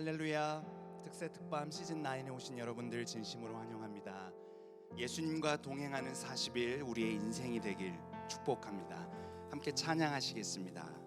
할렐루야. 특세 특밤 시즌 9에 오신 여러분들 진심으로 환영합니다. 예수님과 동행하는 40일 우리의 인생이 되길 축복합니다. 함께 찬양하시겠습니다.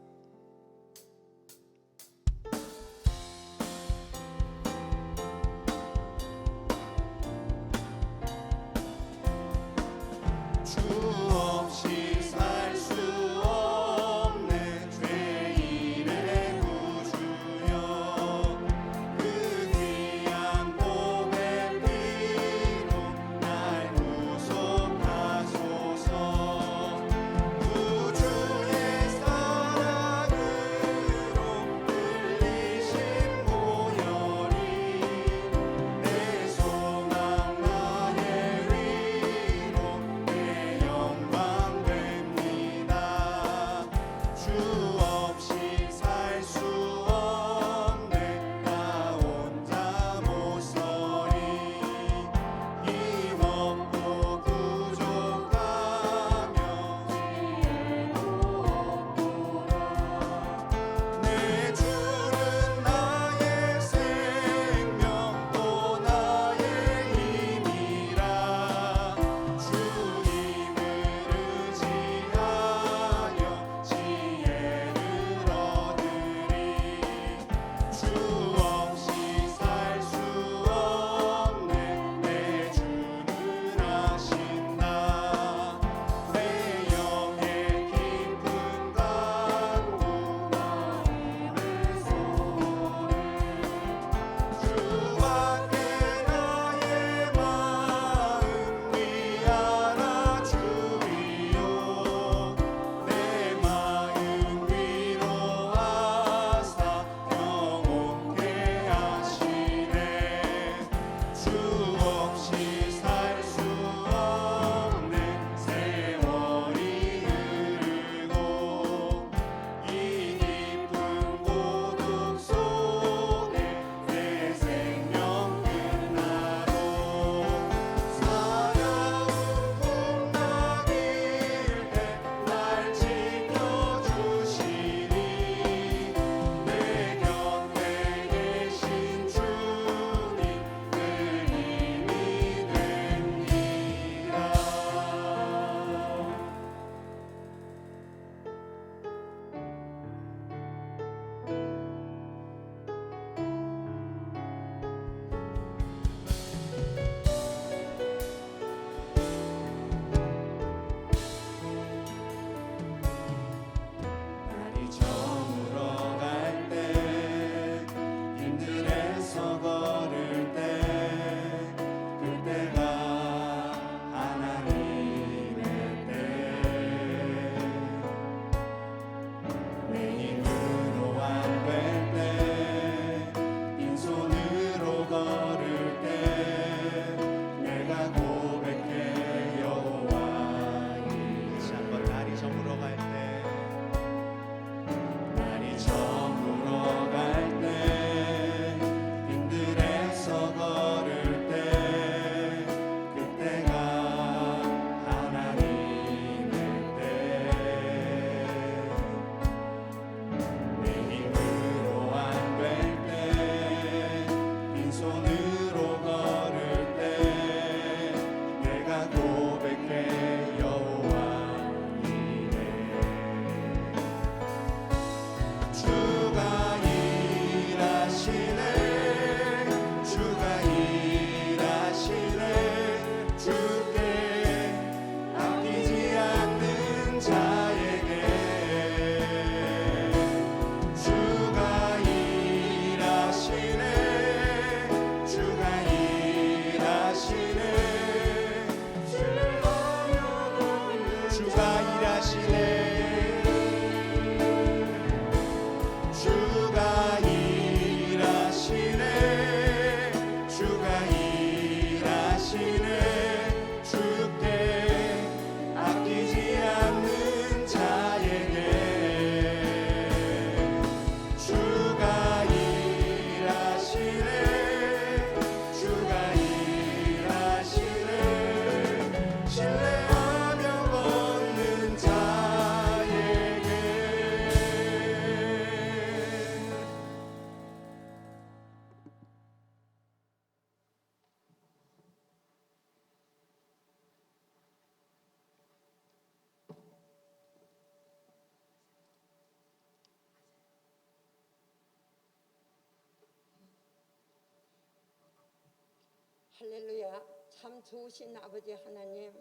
할렐루야. 참 좋으신 아버지 하나님,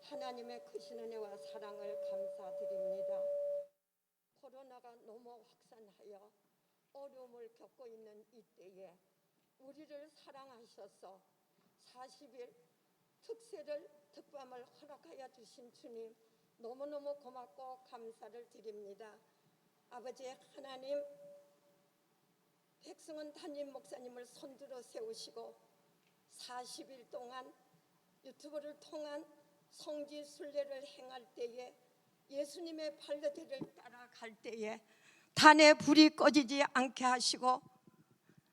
하나님의 크신 은혜와 사랑을 감사드립니다. 코로나가 너무 확산하여 어려움을 겪고 있는 이때에 우리를 사랑하셔서 40일 특밤을 허락하여 주신 주님, 너무너무 고맙고 감사를 드립니다. 아버지 하나님, 백승원 담임 목사님을 손들어 세우시고 40일 동안 유튜브를 통한 성지 순례를 행할 때에 예수님의 발자취를 따라갈 때에 단의 불이 꺼지지 않게 하시고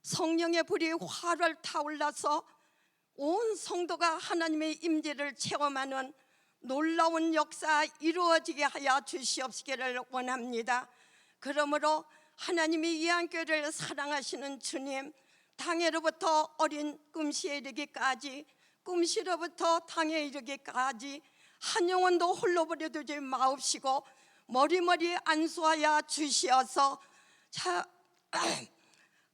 성령의 불이 활활 타올라서 온 성도가 하나님의 임재를 체험하는 놀라운 역사 이루어지게 하여 주시옵시기를 원합니다. 그러므로 하나님이 이한교회를 사랑하시는 주님, 당해로부터 어린 꿈시에 이르기까지, 꿈시로부터 당에 이르기까지 한 영혼도 홀로 버려두지 마옵시고 머리머리 안수하여 주시어서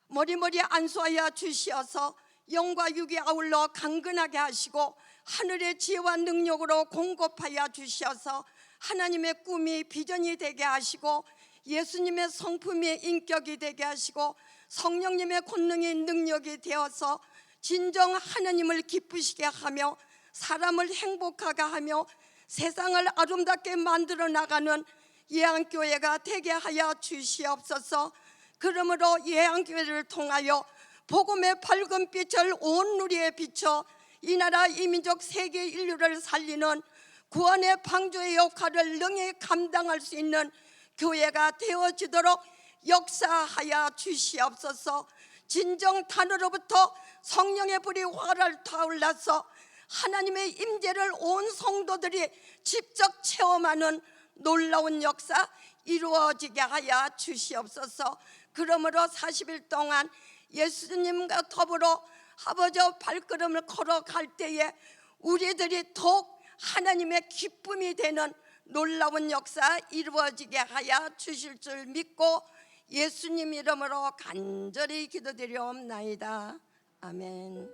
머리머리 안수하여 주시어서 영과 육이 아울러 강건하게 하시고 하늘의 지혜와 능력으로 공급하여 주셔서 하나님의 꿈이 비전이 되게 하시고 예수님의 성품이 인격이 되게 하시고 성령님의 권능이 능력이 되어서 진정 하나님을 기쁘시게 하며 사람을 행복하게 하며 세상을 아름답게 만들어 나가는 예한교회가 되게 하여 주시옵소서. 그러므로 예한교회를 통하여 복음의 밝은 빛을 온 누리에 비춰 이 나라 이 민족 세계 인류를 살리는 구원의 방주의 역할을 능히 감당할 수 있는 교회가 되어지도록 역사하여 주시옵소서. 진정 단으로부터 성령의 불이 활활 타올라서 하나님의 임재를 온 성도들이 직접 체험하는 놀라운 역사 이루어지게 하여 주시옵소서. 그러므로 40일 동안 예수님과 더불어 아버지 발걸음을 걸어갈 때에 우리들이 더욱 하나님의 기쁨이 되는 놀라운 역사 이루어지게 하여 주실 줄 믿고 예수님 이름으로 간절히 기도드리옵나이다. 아멘.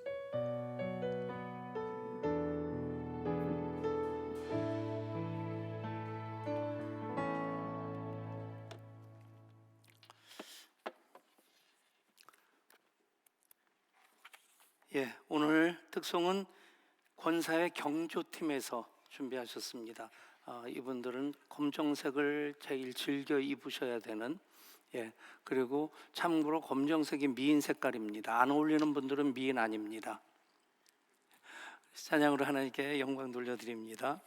오늘 특송은 권사의 경조팀에서 준비하셨습니다. 이분들은 검정색을 제일 즐겨 입으셔야 되는, 그리고 참고로 검정색이 미인 색깔입니다. 안 어울리는 분들은 미인 아닙니다. 찬양으로 하나님께 영광 돌려드립니다.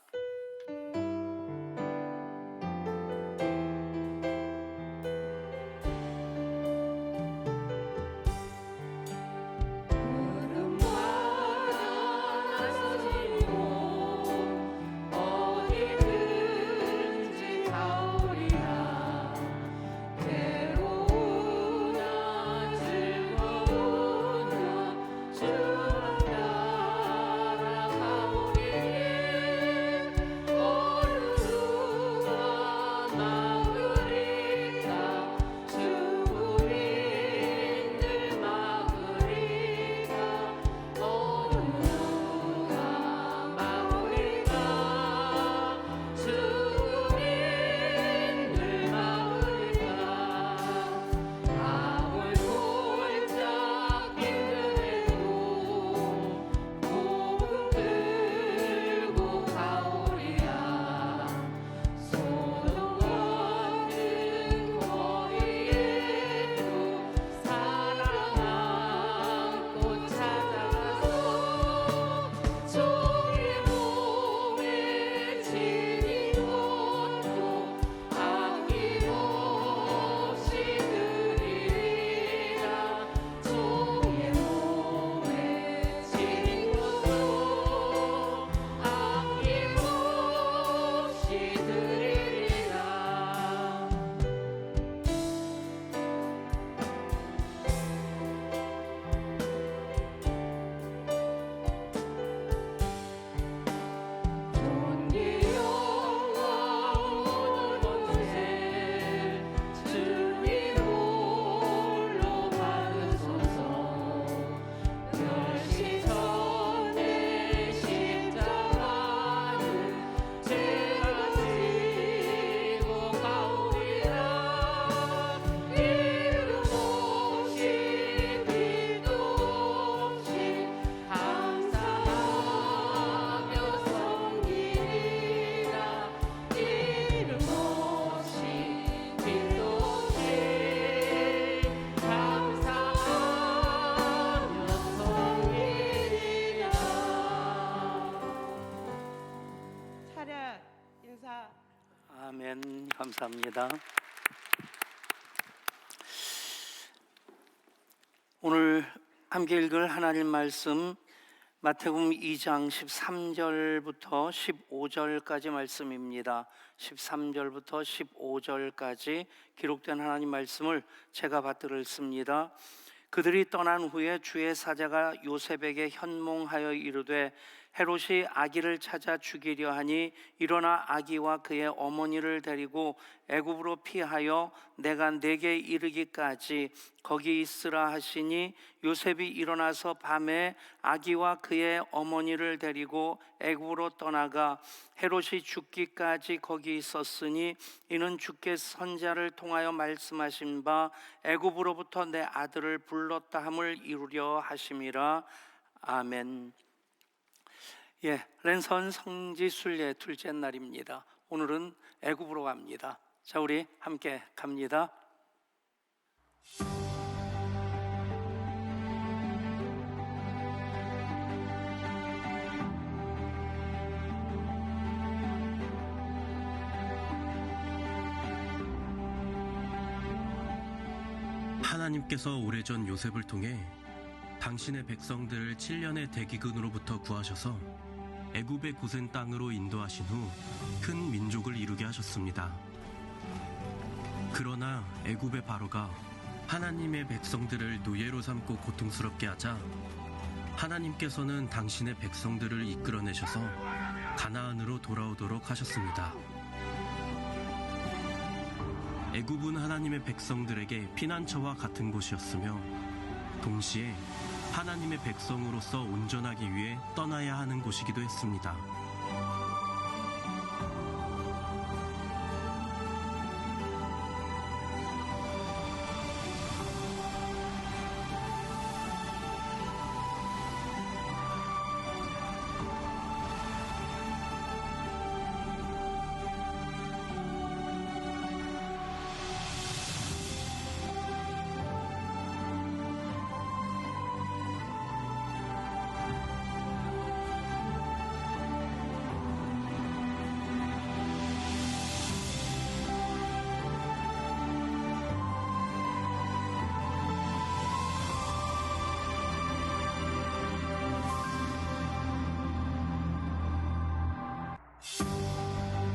주라 따라가오리 감사하며 섬기리라. 차렷 인사. 아멘. 감사합니다. 오늘 함께 읽을 하나님 말씀 마태복음 2장 13절부터 15절까지 말씀입니다. 13절부터 15절까지 기록된 하나님 말씀을 제가 받들어 읽습니다. 그들이 떠난 후에 주의 사자가 요셉에게 현몽하여 이르되 헤롯이 아기를 찾아 죽이려 하니 일어나 아기와 그의 어머니를 데리고 애굽으로 피하여 내가 네게 이르기까지 거기 있으라 하시니 요셉이 일어나서 밤에 아기와 그의 어머니를 데리고 애굽으로 떠나가 헤롯이 죽기까지 거기 있었으니 이는 주께 선자를 통하여 말씀하신 바 애굽으로부터 내 아들을 불렀다 함을 이루려 하심이라. 아멘. 랜선 성지 순례 둘째 날입니다. 오늘은 애굽으로 갑니다. 자, 우리 함께 갑니다. 하나님께서 오래전 요셉을 통해 당신의 백성들을 7년의 대기근으로부터 구하셔서 애굽의 고센 땅으로 인도하신 후 큰 민족을 이루게 하셨습니다. 그러나 애굽의 바로가 하나님의 백성들을 노예로 삼고 고통스럽게 하자 하나님께서는 당신의 백성들을 이끌어내셔서 가나안으로 돌아오도록 하셨습니다. 애굽은 하나님의 백성들에게 피난처와 같은 곳이었으며 동시에 하나님의 백성으로서 온전하기 위해 떠나야 하는 곳이기도 했습니다.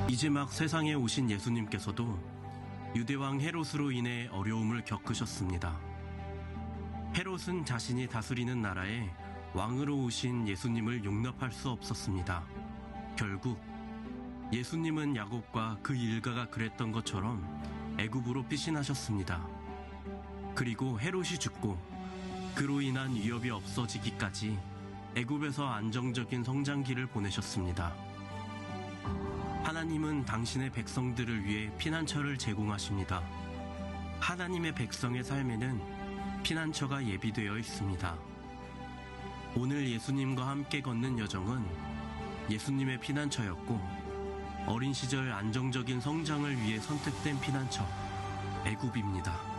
이제 막 세상에 오신 예수님께서도 유대왕 헤롯으로 인해 어려움을 겪으셨습니다. 헤롯은 자신이 다스리는 나라에 왕으로 오신 예수님을 용납할 수 없었습니다. 결국 예수님은 야곱과 그 일가가 그랬던 것처럼 애굽으로 피신하셨습니다. 그리고 헤롯이 죽고 그로 인한 위협이 없어지기까지 애굽에서 안정적인 성장기를 보내셨습니다. 하나님은 당신의 백성들을 위해 피난처를 제공하십니다. 하나님의 백성의 삶에는 피난처가 예비되어 있습니다. 오늘 예수님과 함께 걷는 여정은 예수님의 피난처였고 어린 시절 안정적인 성장을 위해 선택된 피난처, 애굽입니다.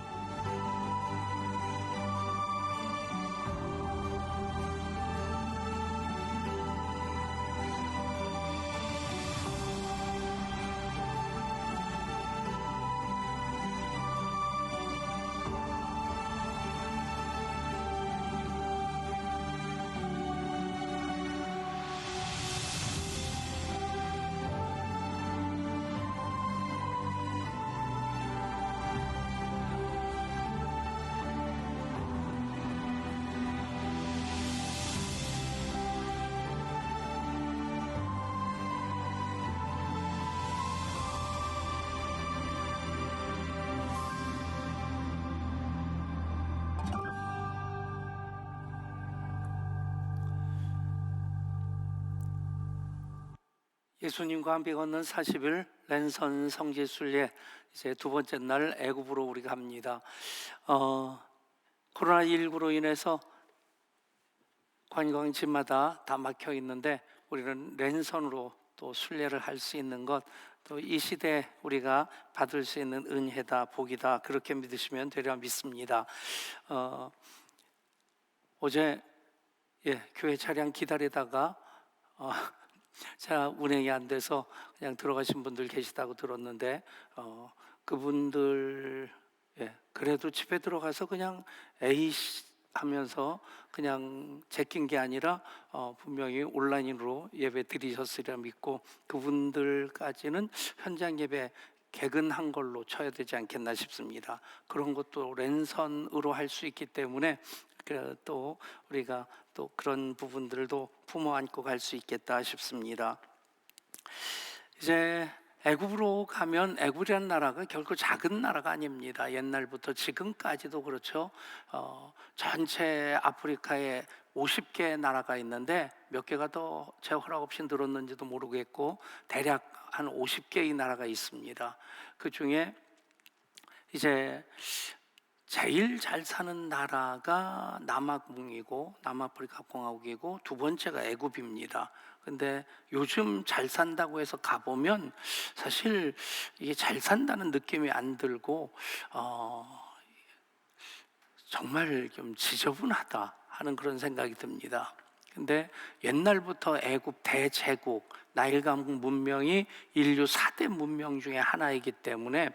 예수님과 함께 걷는 40일 랜선 성지 순례 이제 두 번째 날 애굽으로 우리가 갑니다. 코로나19로 인해서 관광지마다 다 막혀 있는데 우리는 랜선으로 또 순례를 할 수 있는 것 또 이 시대 우리가 받을 수 있는 은혜다, 복이다, 그렇게 믿으시면 되려 믿습니다. 어제 교회 차량 기다리다가 자 운행이 안 돼서 그냥 들어가신 분들 계시다고 들었는데 그분들 그래도 집에 들어가서 그냥 에이 하면서 그냥 제낀 게 아니라 분명히 온라인으로 예배 드리셨으리라 믿고 그분들까지는 현장 예배 개근한 걸로 쳐야 되지 않겠나 싶습니다. 그런 것도 랜선으로 할 수 있기 때문에 또 우리가 또 그런 부분들도 품어 안고 갈 수 있겠다 싶습니다. 이제 애굽으로 가면 애굽이라는 나라가 결코 작은 나라가 아닙니다. 옛날부터 지금까지도 그렇죠. 전체 아프리카에 50개 나라가 있는데 몇 개가 더 제 허락 없이 늘었는지도 모르겠고 대략 한 50개의 나라가 있습니다. 그 중에 이제 제일 잘 사는 나라가 남아프리카 공화국이고 두 번째가 애굽입니다. 근데 요즘 잘 산다고 해서 가보면 사실 이게 잘 산다는 느낌이 안 들고 정말 좀 지저분하다 하는 그런 생각이 듭니다. 근데 옛날부터 애굽 대제국 나일강국 문명이 인류 4대 문명 중에 하나이기 때문에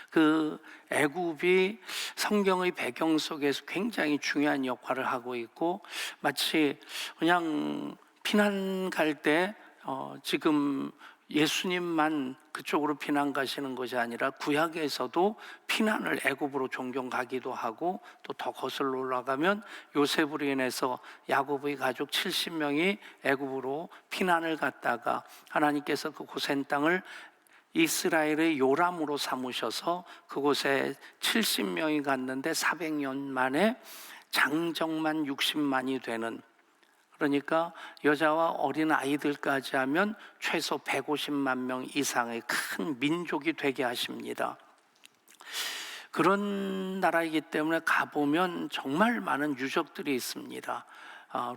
그 애굽이 성경의 배경 속에서 굉장히 중요한 역할을 하고 있고 마치 그냥 피난 갈 때 지금 예수님만 그쪽으로 피난 가시는 것이 아니라 구약에서도 피난을 애굽으로 종종 가기도 하고 또 더 거슬러 올라가면 요셉으로 인해서 야곱의 가족 70명이 애굽으로 피난을 갔다가 하나님께서 그 고센 땅을 이스라엘의 요람으로 삼으셔서 그곳에 70명이 갔는데 400년 만에 장정만 60만이 되는, 그러니까 여자와 어린 아이들까지 하면 최소 150만 명 이상의 큰 민족이 되게 하십니다. 그런 나라이기 때문에 가보면 정말 많은 유적들이 있습니다.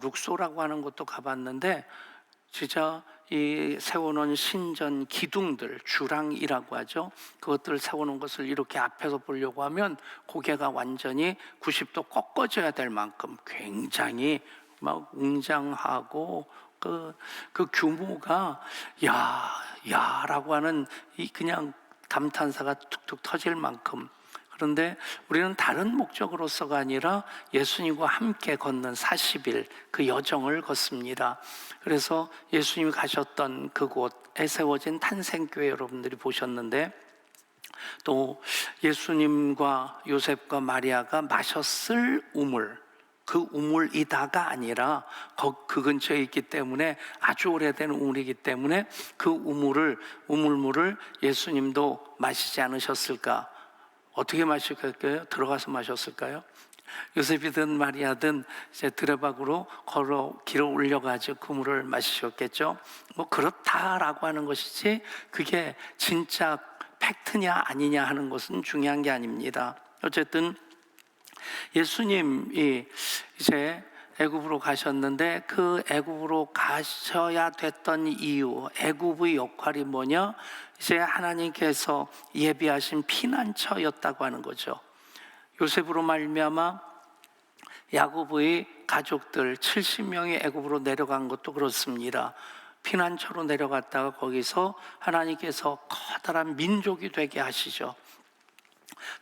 룩소라고 하는 곳도 가봤는데 진짜 이 세워놓은 신전 기둥들, 주랑이라고 하죠. 그것들을 세워놓은 것을 이렇게 앞에서 보려고 하면 고개가 완전히 90도 꺾어져야 될 만큼 굉장히 막 웅장하고 그 규모가 야라고 하는 이 그냥 감탄사가 툭툭 터질 만큼. 그런데 우리는 다른 목적으로서가 아니라 예수님과 함께 걷는 40일 그 여정을 걷습니다. 그래서 예수님이 가셨던 그곳에 세워진 탄생교회 여러분들이 보셨는데 또 예수님과 요셉과 마리아가 마셨을 우물, 그 우물이다가 아니라 그 근처에 있기 때문에 아주 오래된 우물이기 때문에 그 우물물을 예수님도 마시지 않으셨을까? 어떻게 마실까요? 들어가서 마셨을까요? 요셉이든 마리아든 이제 드레박으로 걸어 길어 올려가지고 그 물을 마시셨겠죠. 뭐 그렇다라고 하는 것이지 그게 진짜 팩트냐 아니냐 하는 것은 중요한 게 아닙니다. 어쨌든 예수님이 이제 애굽으로 가셨는데 그 애굽으로 가셔야 됐던 이유, 애굽의 역할이 뭐냐? 이제 하나님께서 예비하신 피난처였다고 하는 거죠. 요셉으로 말미암아 야곱의 가족들 70명이 애굽으로 내려간 것도 그렇습니다. 피난처로 내려갔다가 거기서 하나님께서 커다란 민족이 되게 하시죠.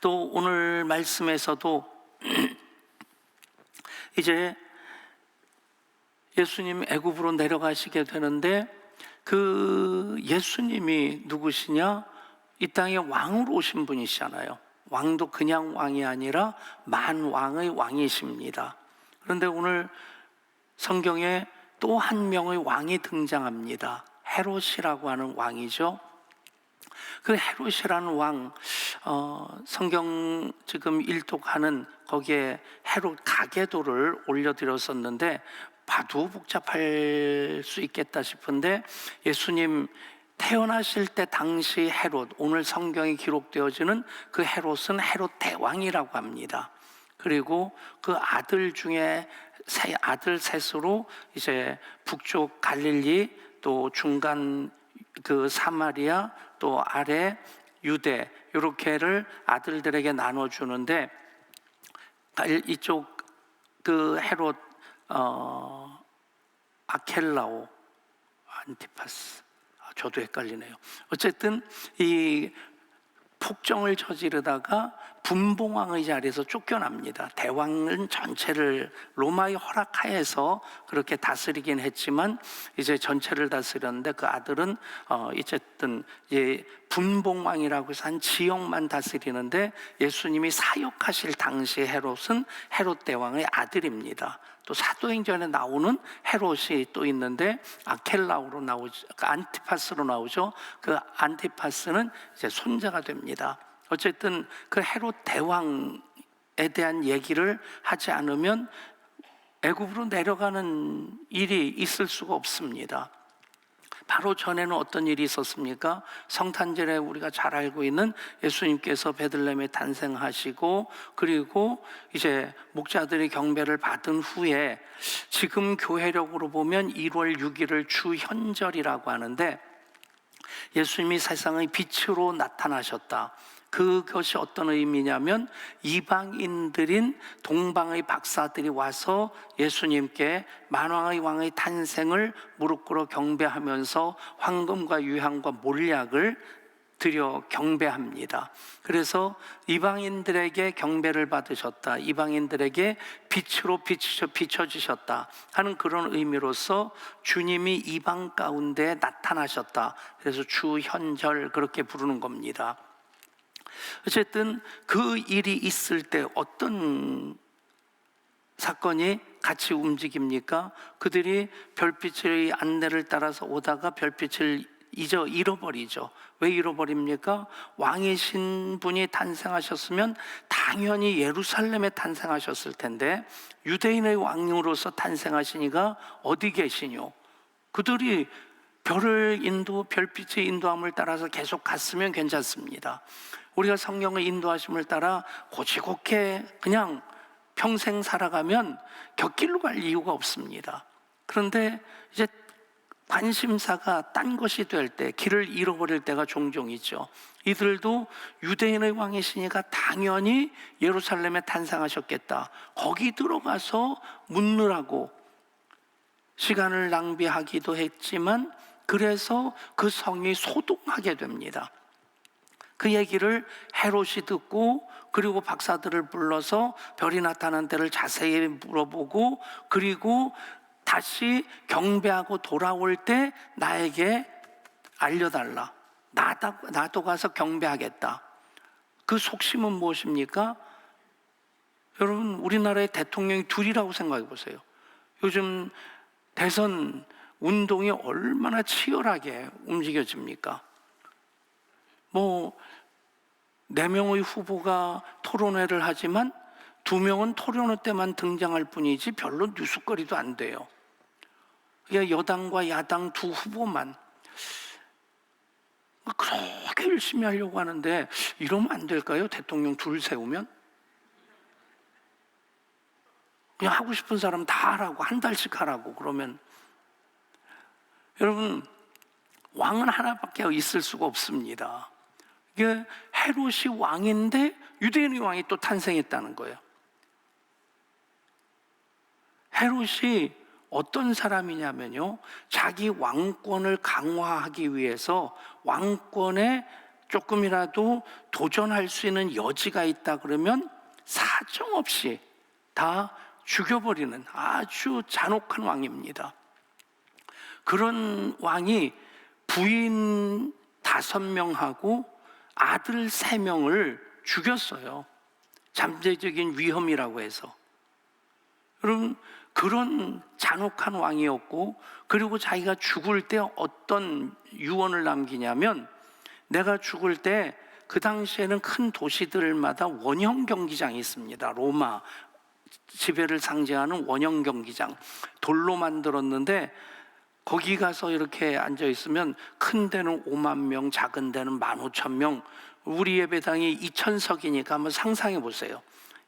또 오늘 말씀에서도 이제 예수님 애굽으로 내려가시게 되는데 그 예수님이 누구시냐? 이 땅에 왕으로 오신 분이시잖아요. 왕도 그냥 왕이 아니라 만왕의 왕이십니다. 그런데 오늘 성경에 또 한 명의 왕이 등장합니다. 헤롯이라고 하는 왕이죠. 그 헤롯이라는 왕, 성경 지금 일독하는 거기에 헤롯 가계도를 올려드렸었는데 봐도 복잡할 수 있겠다 싶은데 예수님 태어나실 때 당시 헤롯, 오늘 성경에 기록되어지는 그 헤롯은 헤롯 대왕이라고 합니다. 그리고 그 아들 중에 아들 셋으로 이제 북쪽 갈릴리 또 중간 그 사마리아 또 아래 유대 이렇게를 아들들에게 나눠주는데 이쪽 그 헤롯 아켈라오 안티파스 저도 헷갈리네요. 어쨌든 이 폭정을 저지르다가 분봉왕의 자리에서 쫓겨납니다. 대왕은 전체를 로마의 허락하에서 그렇게 다스리긴 했지만 이제 전체를 다스렸는데 그 아들은 어쨌든 분봉왕이라고 해서 한 지역만 다스리는데 예수님이 사역하실 당시 헤롯은 헤롯 대왕의 아들입니다. 또 사도행전에 나오는 헤롯이 또 있는데 아켈라오로 나오죠. 안티파스로 나오죠. 그 안티파스는 이제 손자가 됩니다. 어쨌든 그 헤롯 대왕에 대한 얘기를 하지 않으면 애굽으로 내려가는 일이 있을 수가 없습니다. 바로 전에는 어떤 일이 있었습니까? 성탄절에 우리가 잘 알고 있는 예수님께서 베들레헴에 탄생하시고 그리고 이제 목자들이 경배를 받은 후에 지금 교회력으로 보면 1월 6일을 주현절이라고 하는데 예수님이 세상의 빛으로 나타나셨다. 그것이 어떤 의미냐면 이방인들인 동방의 박사들이 와서 예수님께 만왕의 왕의 탄생을 무릎 꿇어 경배하면서 황금과 유향과 몰약을 드려 경배합니다. 그래서 이방인들에게 경배를 받으셨다, 이방인들에게 빛으로 비춰지셨다 하는 그런 의미로서 주님이 이방 가운데 나타나셨다. 그래서 주현절 그렇게 부르는 겁니다. 어쨌든 그 일이 있을 때 어떤 사건이 같이 움직입니까? 그들이 별빛의 안내를 따라서 오다가 별빛을 잃어버리죠. 왜 잃어버립니까? 왕이신 분이 탄생하셨으면 당연히 예루살렘에 탄생하셨을 텐데 유대인의 왕으로서 탄생하시니까 어디 계시뇨? 그들이 별빛의 인도함을 따라서 계속 갔으면 괜찮습니다. 우리가 성령의 인도하심을 따라 고지곳게 그냥 평생 살아가면 곁길로 갈 이유가 없습니다. 그런데 이제 관심사가 딴 것이 될 때, 길을 잃어버릴 때가 종종 있죠. 이들도 유대인의 왕이시니까 당연히 예루살렘에 탄생하셨겠다. 거기 들어가서 묻느라고 시간을 낭비하기도 했지만 그래서 그 성이 소동하게 됩니다. 그 얘기를 헤롯이 듣고 그리고 박사들을 불러서 별이 나타난 때를 자세히 물어보고 그리고 다시 경배하고 돌아올 때 나에게 알려달라. 나도 가서 경배하겠다. 그 속심은 무엇입니까? 여러분, 우리나라의 대통령이 둘이라고 생각해 보세요. 요즘 대선 운동이 얼마나 치열하게 움직여집니까? 4명의 후보가 토론회를 하지만 2명은 토론회 때만 등장할 뿐이지 별로 뉴스거리도 안 돼요. 여당과 야당 두 후보만 그렇게 열심히 하려고 하는데 이러면 안 될까요? 대통령 둘 세우면? 그냥 하고 싶은 사람 다 하라고, 한 달씩 하라고 그러면. 여러분, 왕은 하나밖에 있을 수가 없습니다. 이게 헤롯이 왕인데 유대인의 왕이 또 탄생했다는 거예요. 헤롯이 어떤 사람이냐면요, 자기 왕권을 강화하기 위해서 왕권에 조금이라도 도전할 수 있는 여지가 있다 그러면 사정없이 다 죽여버리는 아주 잔혹한 왕입니다. 그런 왕이 부인 5명하고 아들 3명을 죽였어요. 잠재적인 위험이라고 해서. 여러분, 그런 잔혹한 왕이었고, 그리고 자기가 죽을 때 어떤 유언을 남기냐면, 내가 죽을 때 그 당시에는 큰 도시들마다 원형 경기장이 있습니다. 로마 지배를 상징하는 원형 경기장, 돌로 만들었는데 거기 가서 이렇게 앉아 있으면 큰 데는 5만 명, 작은 데는 15,000명, 우리 예배당이 2,000석이니까 한번 상상해 보세요.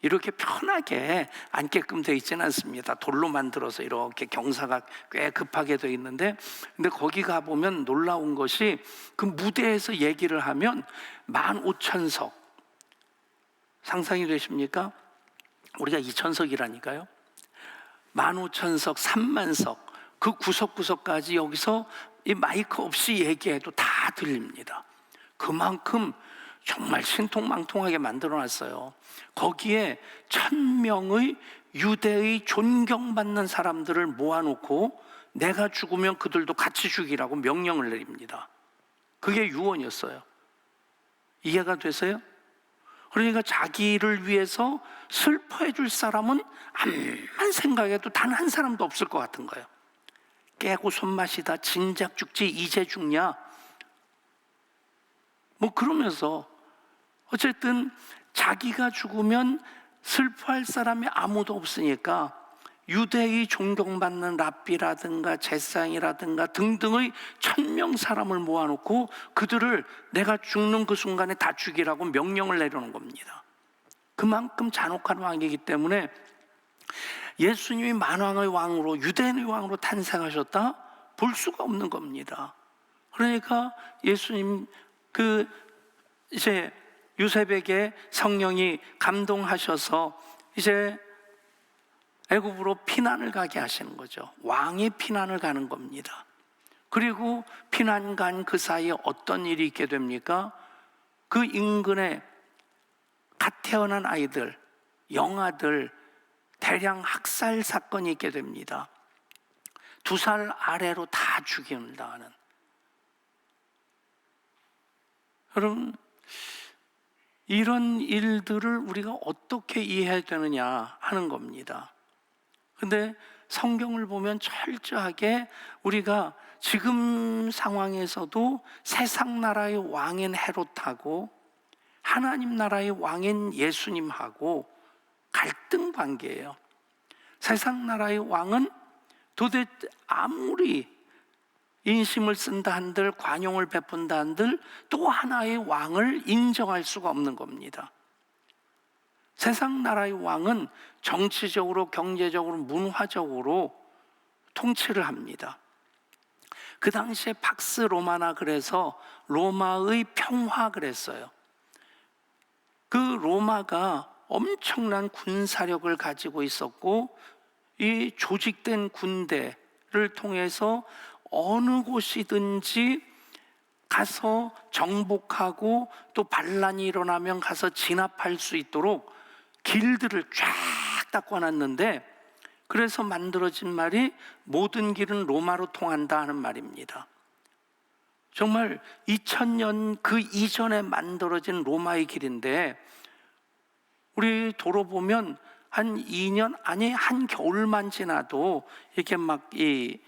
이렇게 편하게 앉게끔 되어 있지는 않습니다. 돌로 만들어서 이렇게 경사가 꽤 급하게 되어 있는데, 근데 거기 가보면 놀라운 것이 그 무대에서 얘기를 하면 15,000석, 상상이 되십니까? 우리가 2,000석이라니까요. 15,000석, 30,000석, 그 구석구석까지 여기서 이 마이크 없이 얘기해도 다 들립니다. 그만큼 정말 신통망통하게 만들어놨어요. 거기에 1,000명의 유대의 존경받는 사람들을 모아놓고 내가 죽으면 그들도 같이 죽이라고 명령을 내립니다. 그게 유언이었어요. 이해가 되세요? 그러니까 자기를 위해서 슬퍼해 줄 사람은 암만 생각해도 단 한 사람도 없을 것 같은 거예요. 깨고 손맛이다, 진작 죽지 이제 죽냐, 뭐 그러면서 어쨌든 자기가 죽으면 슬퍼할 사람이 아무도 없으니까 유대의 존경받는 랍비라든가 제사장이라든가 등등의 1,000명 사람을 모아놓고 그들을 내가 죽는 그 순간에 다 죽이라고 명령을 내려놓은 겁니다. 그만큼 잔혹한 왕이기 때문에 예수님이 만왕의 왕으로, 유대인의 왕으로 탄생하셨다? 볼 수가 없는 겁니다. 그러니까 예수님 이제 요셉에게 성령이 감동하셔서 이제 애굽으로 피난을 가게 하시는 거죠. 왕이 피난을 가는 겁니다. 그리고 피난 간 그 사이에 어떤 일이 있게 됩니까? 그 인근에 갓 태어난 아이들, 영아들 대량 학살 사건이 있게 됩니다. 2살 아래로 다 죽임을 당하는. 여러분, 이런 일들을 우리가 어떻게 이해해야 되느냐 하는 겁니다. 근데 성경을 보면 철저하게 우리가 지금 상황에서도 세상 나라의 왕인 헤롯하고 하나님 나라의 왕인 예수님하고 갈등 관계예요. 세상 나라의 왕은 도대체 아무리 인심을 쓴다 한들, 관용을 베푼다 한들 또 하나의 왕을 인정할 수가 없는 겁니다. 세상 나라의 왕은 정치적으로, 경제적으로, 문화적으로 통치를 합니다. 그 당시에 팍스 로마나 그래서 로마의 평화 그랬어요. 그 로마가 엄청난 군사력을 가지고 있었고 이 조직된 군대를 통해서 어느 곳이든지 가서 정복하고 또 반란이 일어나면 가서 진압할 수 있도록 길들을 쫙 닦아놨는데, 그래서 만들어진 말이 모든 길은 로마로 통한다 하는 말입니다. 정말 2000년 그 이전에 만들어진 로마의 길인데 우리 도로 보면 한 2년, 아니 한 겨울만 지나도 이렇게 막 이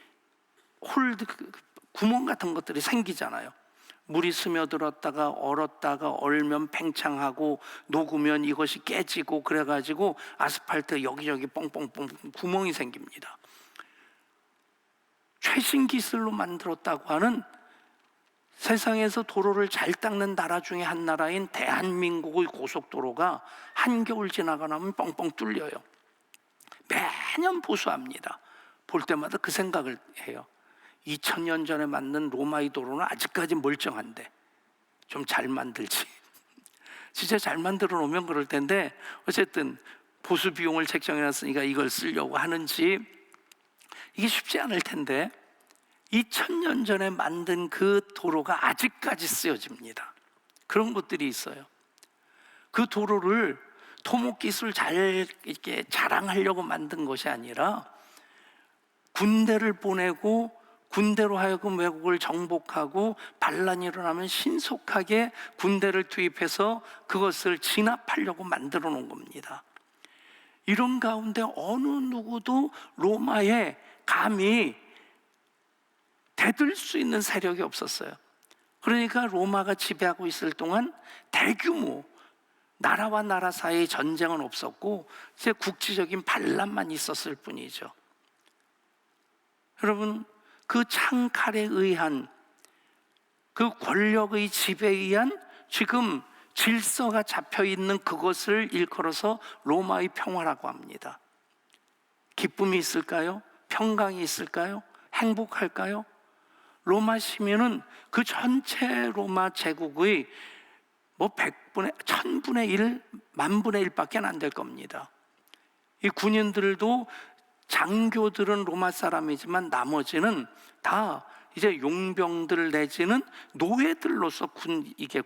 구멍 같은 것들이 생기잖아요. 물이 스며들었다가 얼었다가 얼면 팽창하고 녹으면 이것이 깨지고 그래가지고 아스팔트 여기저기 뻥뻥뻥 구멍이 생깁니다. 최신 기술로 만들었다고 하는 세상에서 도로를 잘 닦는 나라 중에 한 나라인 대한민국의 고속도로가 한겨울 지나가 나면 뻥뻥 뚫려요. 매년 보수합니다. 볼 때마다 그 생각을 해요. 2000년 전에 만든 로마의 도로는 아직까지 멀쩡한데 좀 잘 만들지. 진짜 잘 만들어 놓으면 그럴 텐데 어쨌든 보수 비용을 책정해놨으니까 이걸 쓰려고 하는지 이게 쉽지 않을 텐데 2000년 전에 만든 그 도로가 아직까지 쓰여집니다. 그런 것들이 있어요. 그 도로를 토목기술 잘 이렇게 자랑하려고 만든 것이 아니라 군대를 보내고 군대로 하여금 외국을 정복하고 반란이 일어나면 신속하게 군대를 투입해서 그것을 진압하려고 만들어 놓은 겁니다. 이런 가운데 어느 누구도 로마에 감히 대들 수 있는 세력이 없었어요. 그러니까 로마가 지배하고 있을 동안 대규모 나라와 나라 사이의 전쟁은 없었고 이제 국지적인 반란만 있었을 뿐이죠. 여러분, 그 창칼에 의한 그 권력의 지배에 의한 지금 질서가 잡혀 있는 그것을 일컬어서 로마의 평화라고 합니다. 기쁨이 있을까요? 평강이 있을까요? 행복할까요? 로마 시민은 그 전체 로마 제국의 100분의 1000분의 1, 10,000분의 1밖에 안 될 겁니다. 이 군인들도 장교들은 로마 사람이지만 나머지는 다 이제 용병들 내지는 노예들로서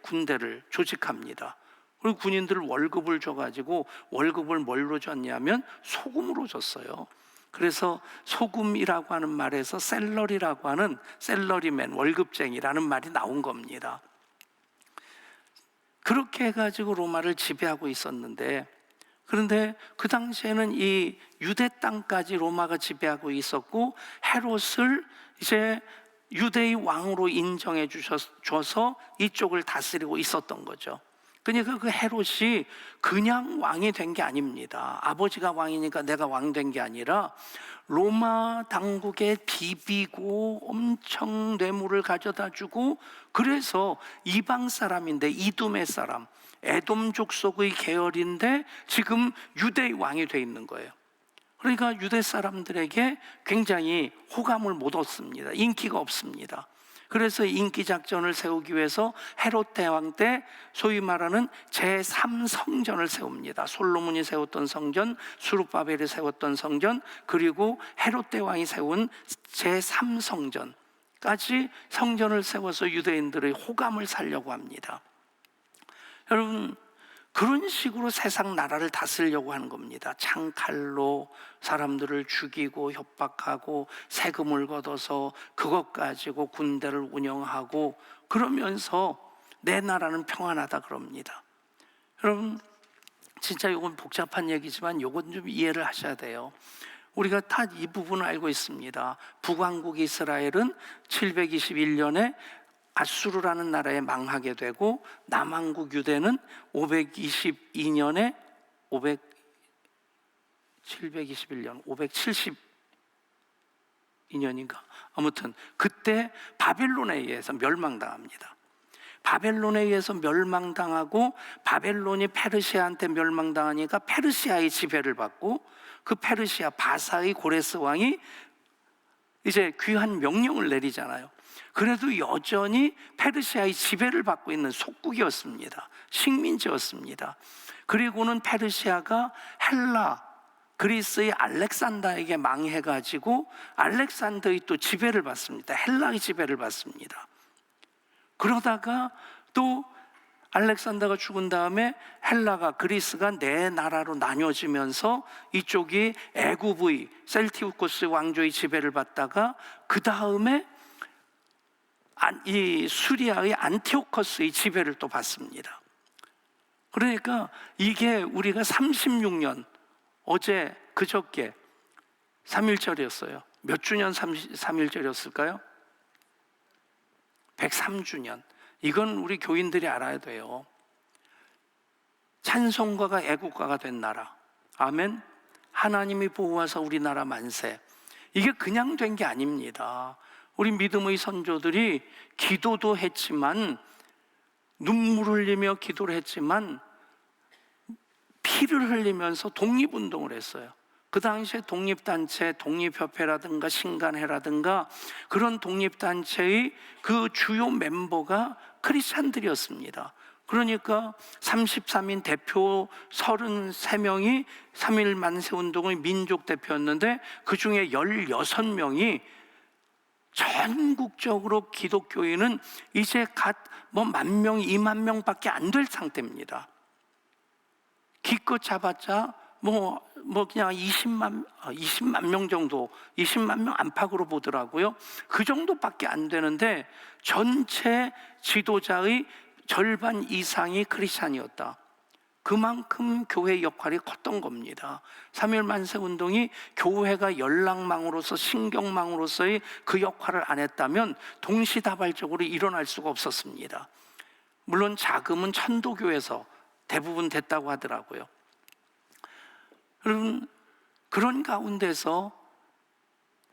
군대를 조직합니다. 그리고 군인들 월급을 줘가지고 월급을 뭘로 줬냐면 소금으로 줬어요. 그래서 소금이라고 하는 말에서 셀러리라고 하는 셀러리맨, 월급쟁이라는 말이 나온 겁니다. 그렇게 해가지고 로마를 지배하고 있었는데, 그런데 그 당시에는 이 유대 땅까지 로마가 지배하고 있었고 헤롯을 이제 유대의 왕으로 인정해 주셔서 이쪽을 다스리고 있었던 거죠. 그러니까 그 헤롯이 그냥 왕이 된 게 아닙니다. 아버지가 왕이니까 내가 왕 된 게 아니라 로마 당국에 비비고 엄청 뇌물을 가져다 주고, 그래서 이방 사람인데 이두메 사람, 에돔 족속의 계열인데 지금 유대의 왕이 돼 있는 거예요. 그러니까 유대 사람들에게 굉장히 호감을 못 얻습니다. 인기가 없습니다. 그래서 인기 작전을 세우기 위해서 헤롯 대왕 때 소위 말하는 제3성전을 세웁니다. 솔로몬이 세웠던 성전, 수룹바벨이 세웠던 성전, 그리고 헤롯 대왕이 세운 제3성전까지 성전을 세워서 유대인들의 호감을 살려고 합니다. 여러분, 그런 식으로 세상 나라를 다스리려고 하는 겁니다. 창칼로 사람들을 죽이고 협박하고 세금을 걷어서 그것 가지고 군대를 운영하고 그러면서 내 나라는 평안하다 그럽니다. 여러분, 진짜 이건 복잡한 얘기지만 이건 좀 이해를 하셔야 돼요. 우리가 다 이 부분을 알고 있습니다. 북왕국 이스라엘은 721년에 아수르라는 나라에 망하게 되고, 남왕국 유대는 522년에 572년, 572년인가? 아무튼 그때 바벨론에 의해서 멸망당합니다. 바벨론에 의해서 멸망당하고, 바벨론이 페르시아한테 멸망당하니까 페르시아의 지배를 받고, 그 페르시아 바사의 고레스 왕이 이제 귀한 명령을 내리잖아요. 그래도 여전히 페르시아의 지배를 받고 있는 속국이었습니다. 식민지였습니다. 그리고는 페르시아가 헬라, 그리스의 알렉산더에게 망해가지고 알렉산더의 또 지배를 받습니다. 헬라의 지배를 받습니다. 그러다가 또 알렉산더가 죽은 다음에 헬라가, 그리스가 네 나라로 나뉘어지면서 이쪽이 애굽의 셀티우코스 왕조의 지배를 받다가 그 다음에 이 수리아의 안티오커스의 지배를 또 받습니다. 그러니까 이게 우리가 36년, 어제 그저께 3.1절이었어요. 몇 주년 3.1절이었을까요? 103주년. 이건 우리 교인들이 알아야 돼요. 찬송가가 애국가가 된 나라. 아멘. 하나님이 보호하사 우리나라 만세. 이게 그냥 된 게 아닙니다. 우리 믿음의 선조들이 기도도 했지만, 눈물 흘리며 기도를 했지만 피를 흘리면서 독립운동을 했어요. 그 당시에 독립단체, 독립협회라든가 신간회라든가 그런 독립단체의 그 주요 멤버가 크리스찬들이었습니다. 그러니까 33인 대표 33명이 3.1 만세운동의 민족 대표였는데 그 중에 16명이 전국적으로 기독교인은 이제 갓 10,000명, 20,000명밖에 안 될 상태입니다. 기껏 잡았자 그냥 20만 명 정도, 20만 명 안팎으로 보더라고요. 그 정도밖에 안 되는데 전체 지도자의 절반 이상이 크리스찬이었다. 그만큼 교회의 역할이 컸던 겁니다. 3.1 만세운동이 교회가 연락망으로서 신경망으로서의 그 역할을 안 했다면 동시다발적으로 일어날 수가 없었습니다. 물론 자금은 천도교에서 대부분 됐다고 하더라고요. 여러분, 그런 가운데서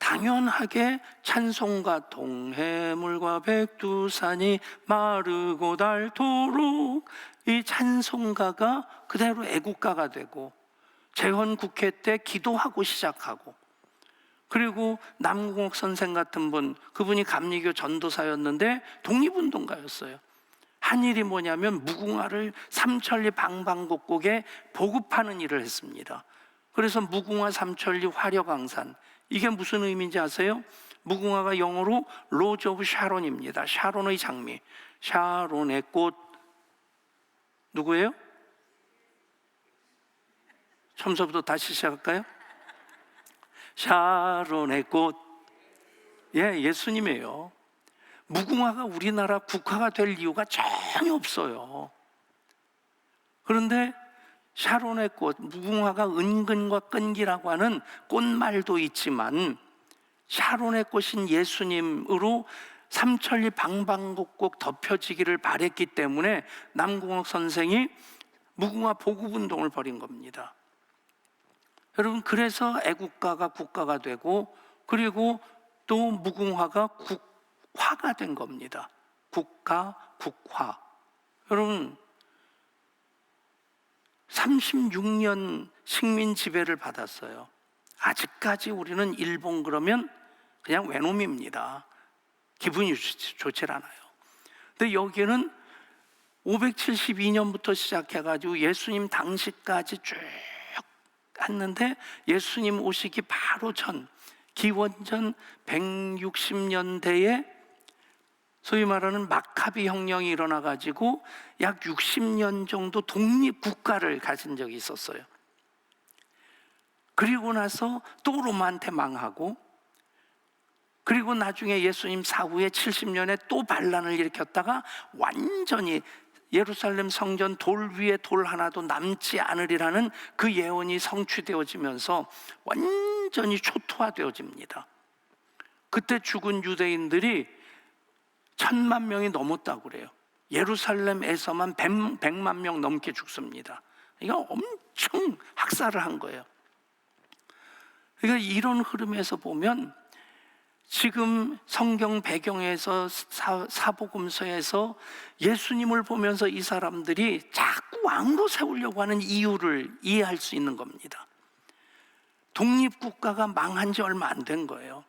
당연하게 찬송가 동해물과 백두산이 마르고 닳도록, 이 찬송가가 그대로 애국가가 되고 재헌국회 때 기도하고 시작하고, 그리고 남궁옥 선생 같은 분, 그분이 감리교 전도사였는데 독립운동가였어요. 한 일이 뭐냐면 무궁화를 삼천리 방방곡곡에 보급하는 일을 했습니다. 그래서 무궁화 삼천리 화려강산, 이게 무슨 의미인지 아세요? 무궁화가 영어로 로즈 오브 샤론입니다. 샤론의 장미, 샤론의 꽃. 누구예요? 처음부터 다시 시작할까요? 샤론의 꽃. 예, 예수님이에요. 무궁화가 우리나라 국화가 될 이유가 전혀 없어요. 그런데 샤론의 꽃, 무궁화가 은근과 끈기라고 하는 꽃말도 있지만 샤론의 꽃인 예수님으로 삼천리 방방곡곡 덮여지기를 바랬기 때문에 남궁옥 선생이 무궁화 보급운동을 벌인 겁니다. 여러분, 그래서 애국가가 국가가 되고, 그리고 또 무궁화가 국화가 된 겁니다. 국가, 국화. 여러분, 36년 식민 지배를 받았어요. 아직까지 우리는 일본 그러면 그냥 외놈입니다. 기분이 좋질 않아요. 근데 여기는 572년부터 시작해가지고 예수님 당시까지 쭉 갔는데, 예수님 오시기 바로 전 기원전 160년대에 소위 말하는 마카비 혁명이 일어나가지고 약 60년 정도 독립국가를 가진 적이 있었어요. 그리고 나서 또 로마한테 망하고, 그리고 나중에 예수님 사후에 70년에 또 반란을 일으켰다가 완전히 예루살렘 성전 돌 위에 돌 하나도 남지 않으리라는 그 예언이 성취되어지면서 완전히 초토화되어집니다. 그때 죽은 유대인들이 1,000만 명이 넘었다고 그래요. 예루살렘에서만 100만 명 넘게 죽습니다. 이거 엄청 학살을 한 거예요. 그러니까 이런 흐름에서 보면 지금 성경 배경에서 사복음서에서 예수님을 보면서 이 사람들이 자꾸 왕으로 세우려고 하는 이유를 이해할 수 있는 겁니다. 독립국가가 망한 지 얼마 안 된 거예요.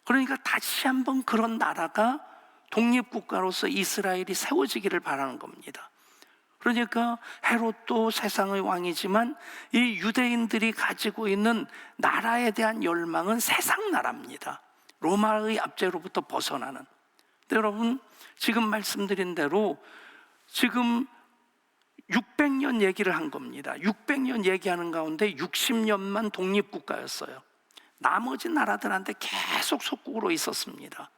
그러니까 다시 한번 그런 나라가 독립국가로서 이스라엘이 세워지기를 바라는 겁니다. 그러니까 헤롯도 세상의 왕이지만 이 유대인들이 가지고 있는 나라에 대한 열망은 세상 나라입니다. 로마의 압제로부터 벗어나는. 근데 여러분, 지금 말씀드린 대로 지금 600년 얘기를 한 겁니다. 600년 얘기하는 가운데 60년만 독립국가였어요. 나머지 나라들한테 계속 속국으로 있었습니다.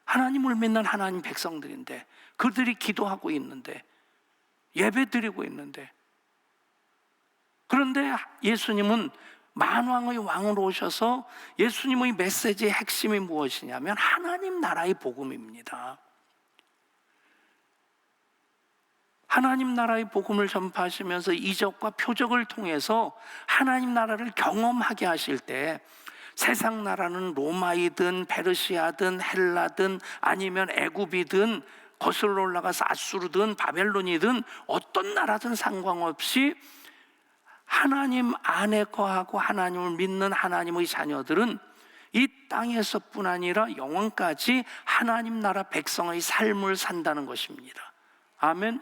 하나님을 믿는 하나님 백성들인데, 그들이 기도하고 있는데, 예배드리고 있는데, 그런데 예수님은 만왕의 왕으로 오셔서 예수님의 메시지의 핵심이 무엇이냐면 하나님 나라의 복음입니다. 하나님 나라의 복음을 전파하시면서 이적과 표적을 통해서 하나님 나라를 경험하게 하실 때, 세상 나라는 로마이든 페르시아든 헬라든 아니면 애굽이든 거슬러 올라가서 아수르든 바벨론이든 어떤 나라든 상관없이 하나님 안에 거하고 하나님을 믿는 하나님의 자녀들은 이 땅에서뿐 아니라 영원까지 하나님 나라 백성의 삶을 산다는 것입니다. 아멘.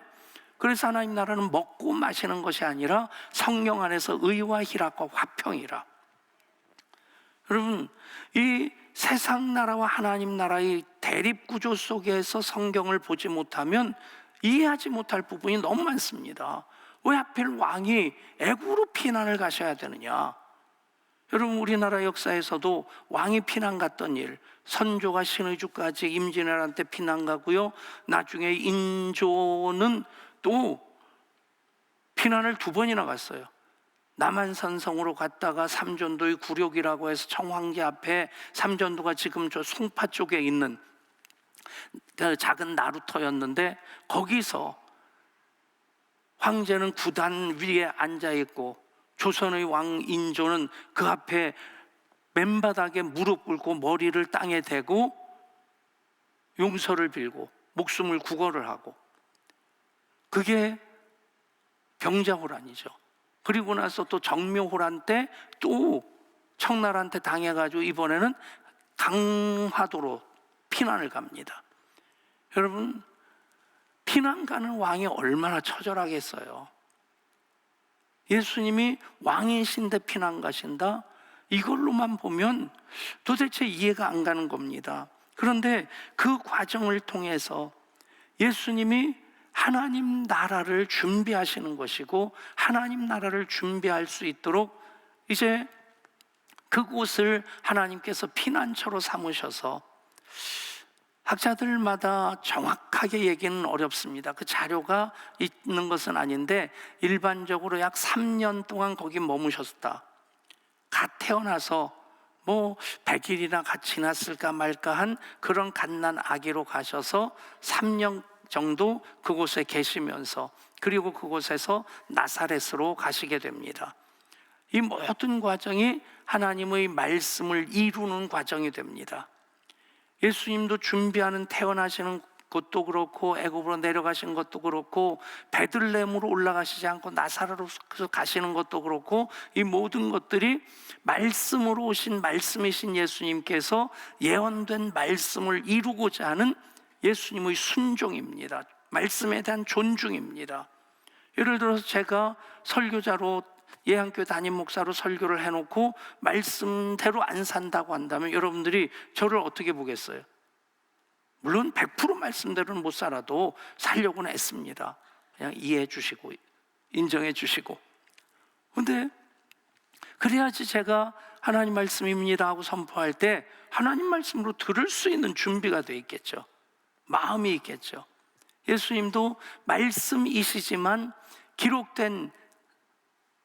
그래서 하나님 나라는 먹고 마시는 것이 아니라 성령 안에서 의와 희락과 화평이라. 여러분, 이 세상 나라와 하나님 나라의 대립 구조 속에서 성경을 보지 못하면 이해하지 못할 부분이 너무 많습니다. 왜 하필 왕이 애굽으로 피난을 가셔야 되느냐? 여러분, 우리나라 역사에서도 왕이 피난 갔던 일, 선조가 신의주까지 임진왜란때 피난 가고요, 나중에 인조는 또 피난을 2번이나 갔어요. 남한산성으로 갔다가 삼전도의 굴욕이라고 해서 청황리 앞에, 삼전도가 지금 저 송파 쪽에 있는 작은 나루터였는데, 거기서 황제는 구단 위에 앉아있고 조선의 왕 인조는 그 앞에 맨바닥에 무릎 꿇고 머리를 땅에 대고 용서를 빌고 목숨을 구걸을 하고, 그게 병자호란이죠. 그리고 나서 또 정묘호란 때 또 청나라한테 당해가지고 이번에는 강화도로 피난을 갑니다. 여러분, 피난 가는 왕이 얼마나 처절하겠어요. 예수님이 왕이신데 피난 가신다? 이걸로만 보면 도대체 이해가 안 가는 겁니다. 그런데 그 과정을 통해서 예수님이 하나님 나라를 준비하시는 것이고, 하나님 나라를 준비할 수 있도록 이제 그곳을 하나님께서 피난처로 삼으셔서, 학자들마다 정확하게 얘기는 어렵습니다. 그 자료가 있는 것은 아닌데 일반적으로 약 3년 동안 거기 머무셨다. 갓 태어나서 뭐 100일이나 갓 지났을까 말까 한 그런 갓난 아기로 가셔서 3년 정도 그곳에 계시면서, 그리고 그곳에서 나사렛으로 가시게 됩니다. 이 모든 과정이 하나님의 말씀을 이루는 과정이 됩니다. 예수님도 준비하는, 태어나시는 것도 그렇고 애굽으로 내려가신 것도 그렇고 베들레헴으로 올라가시지 않고 나사렛으로 가시는 것도 그렇고, 이 모든 것들이 말씀으로 오신 말씀이신 예수님께서 예언된 말씀을 이루고자 하는 예수님의 순종입니다. 말씀에 대한 존중입니다. 예를 들어서 제가 설교자로, 예한교회 담임 목사로 설교를 해놓고 말씀대로 안 산다고 한다면 여러분들이 저를 어떻게 보겠어요? 물론 100% 말씀대로는 못 살아도 살려고는 애씁니다. 그냥 이해해 주시고 인정해 주시고. 근데 그래야지 제가 하나님 말씀입니다 하고 선포할 때 하나님 말씀으로 들을 수 있는 준비가 돼 있겠죠. 마음이 있겠죠. 예수님도 말씀이시지만 기록된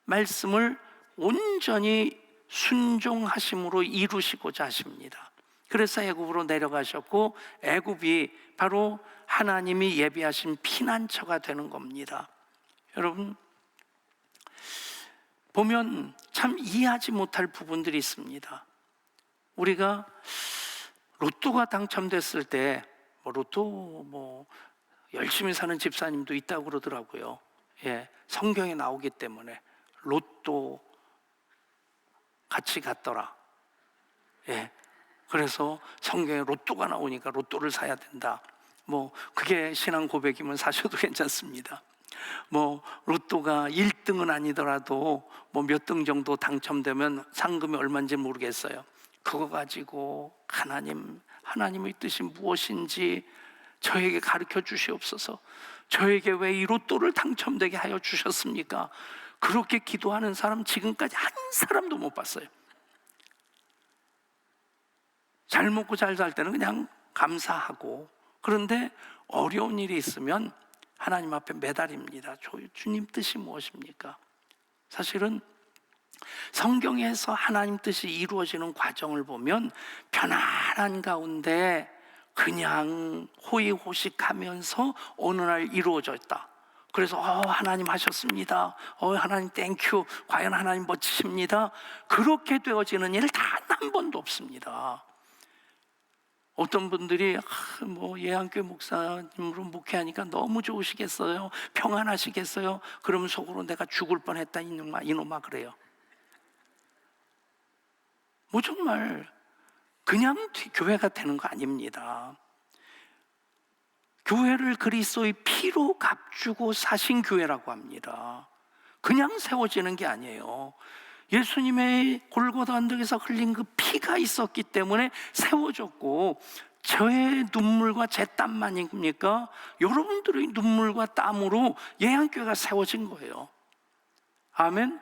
말씀을 온전히 순종하심으로 이루시고자 하십니다. 그래서 애굽으로 내려가셨고, 애굽이 바로 하나님이 예비하신 피난처가 되는 겁니다. 여러분, 보면 참 이해하지 못할 부분들이 있습니다. 우리가 로또가 당첨됐을 때 로또 열심히 사는 집사님도 있다고 그러더라고요. 예, 성경에 나오기 때문에 로또 같이 갔더라. 예, 그래서 성경에 로또가 나오니까 로또를 사야 된다. 그게 신앙 고백이면 사셔도 괜찮습니다. 로또가 1등은 아니더라도 몇 등 정도 당첨되면 상금이 얼마인지 모르겠어요. 그거 가지고 하나님의 뜻이 무엇인지 저에게 가르쳐 주시옵소서. 저에게 왜 이 로또를 당첨되게 하여 주셨습니까? 그렇게 기도하는 사람 지금까지 한 사람도 못 봤어요. 잘 먹고 잘 살 때는 그냥 감사하고, 그런데 어려운 일이 있으면 하나님 앞에 매달립니다. 주님 뜻이 무엇입니까? 사실은 성경에서 하나님 뜻이 이루어지는 과정을 보면 편안한 가운데 그냥 호의호식하면서 어느 날 이루어졌다. 그래서 하나님 하셨습니다. 하나님 땡큐. 과연 하나님 멋지십니다. 그렇게 되어지는 일 단 한 번도 없습니다. 어떤 분들이 예한교회 목사님으로 목회하니까 너무 좋으시겠어요, 평안하시겠어요. 그러면 속으로 내가 죽을 뻔했다 이놈아 그래요. 정말 그냥 교회가 되는 거 아닙니다. 교회를 그리스도의 피로 값주고 사신 교회라고 합니다. 그냥 세워지는 게 아니에요. 예수님의 골고다 언덕에서 흘린 그 피가 있었기 때문에 세워졌고, 저의 눈물과 제 땀만입니까? 여러분들의 눈물과 땀으로 예한교회가 세워진 거예요. 아멘.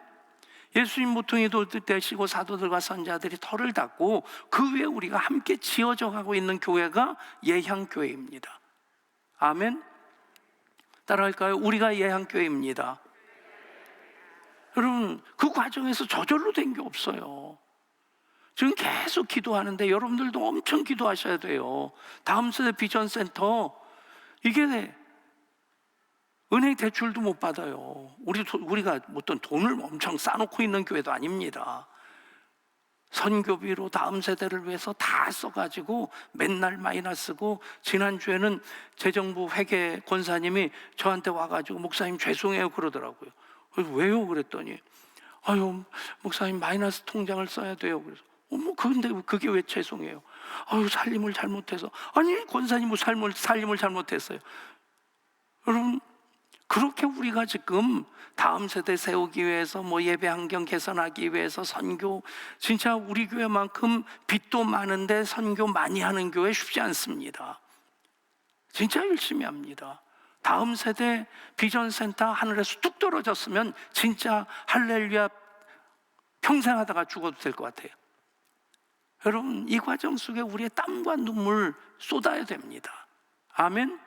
예수님 모퉁이 돌 되시고 사도들과 선자들이 털을 닦고 그 위에 우리가 함께 지어져 가고 있는 교회가 예향교회입니다. 아멘. 따라할까요? 우리가 예향교회입니다. 여러분, 그 과정에서 저절로 된 게 없어요. 지금 계속 기도하는데 여러분들도 엄청 기도하셔야 돼요. 다음 세대 비전센터, 이게 은행 대출도 못 받아요. 우리가 어떤 돈을 엄청 쌓아놓고 있는 교회도 아닙니다. 선교비로 다음 세대를 위해서 다 써가지고 맨날 마이너스고, 지난주에는 재정부 회계 권사님이 저한테 와가지고 목사님 죄송해요 그러더라고요. 그래서 왜요? 그랬더니 아유 목사님 마이너스 통장을 써야 돼요. 그래서 어머 근데 그게 왜 죄송해요? 아유 살림을 잘못해서. 아니 권사님 살림을 잘못했어요. 여러분 그렇게 우리가 지금 다음 세대 세우기 위해서 예배 환경 개선하기 위해서 선교, 진짜 우리 교회만큼 빚도 많은데 선교 많이 하는 교회 쉽지 않습니다. 진짜 열심히 합니다. 다음 세대 비전센터 하늘에서 뚝 떨어졌으면 진짜 할렐루야 평생 하다가 죽어도 될 것 같아요. 여러분 이 과정 속에 우리의 땀과 눈물 쏟아야 됩니다. 아멘.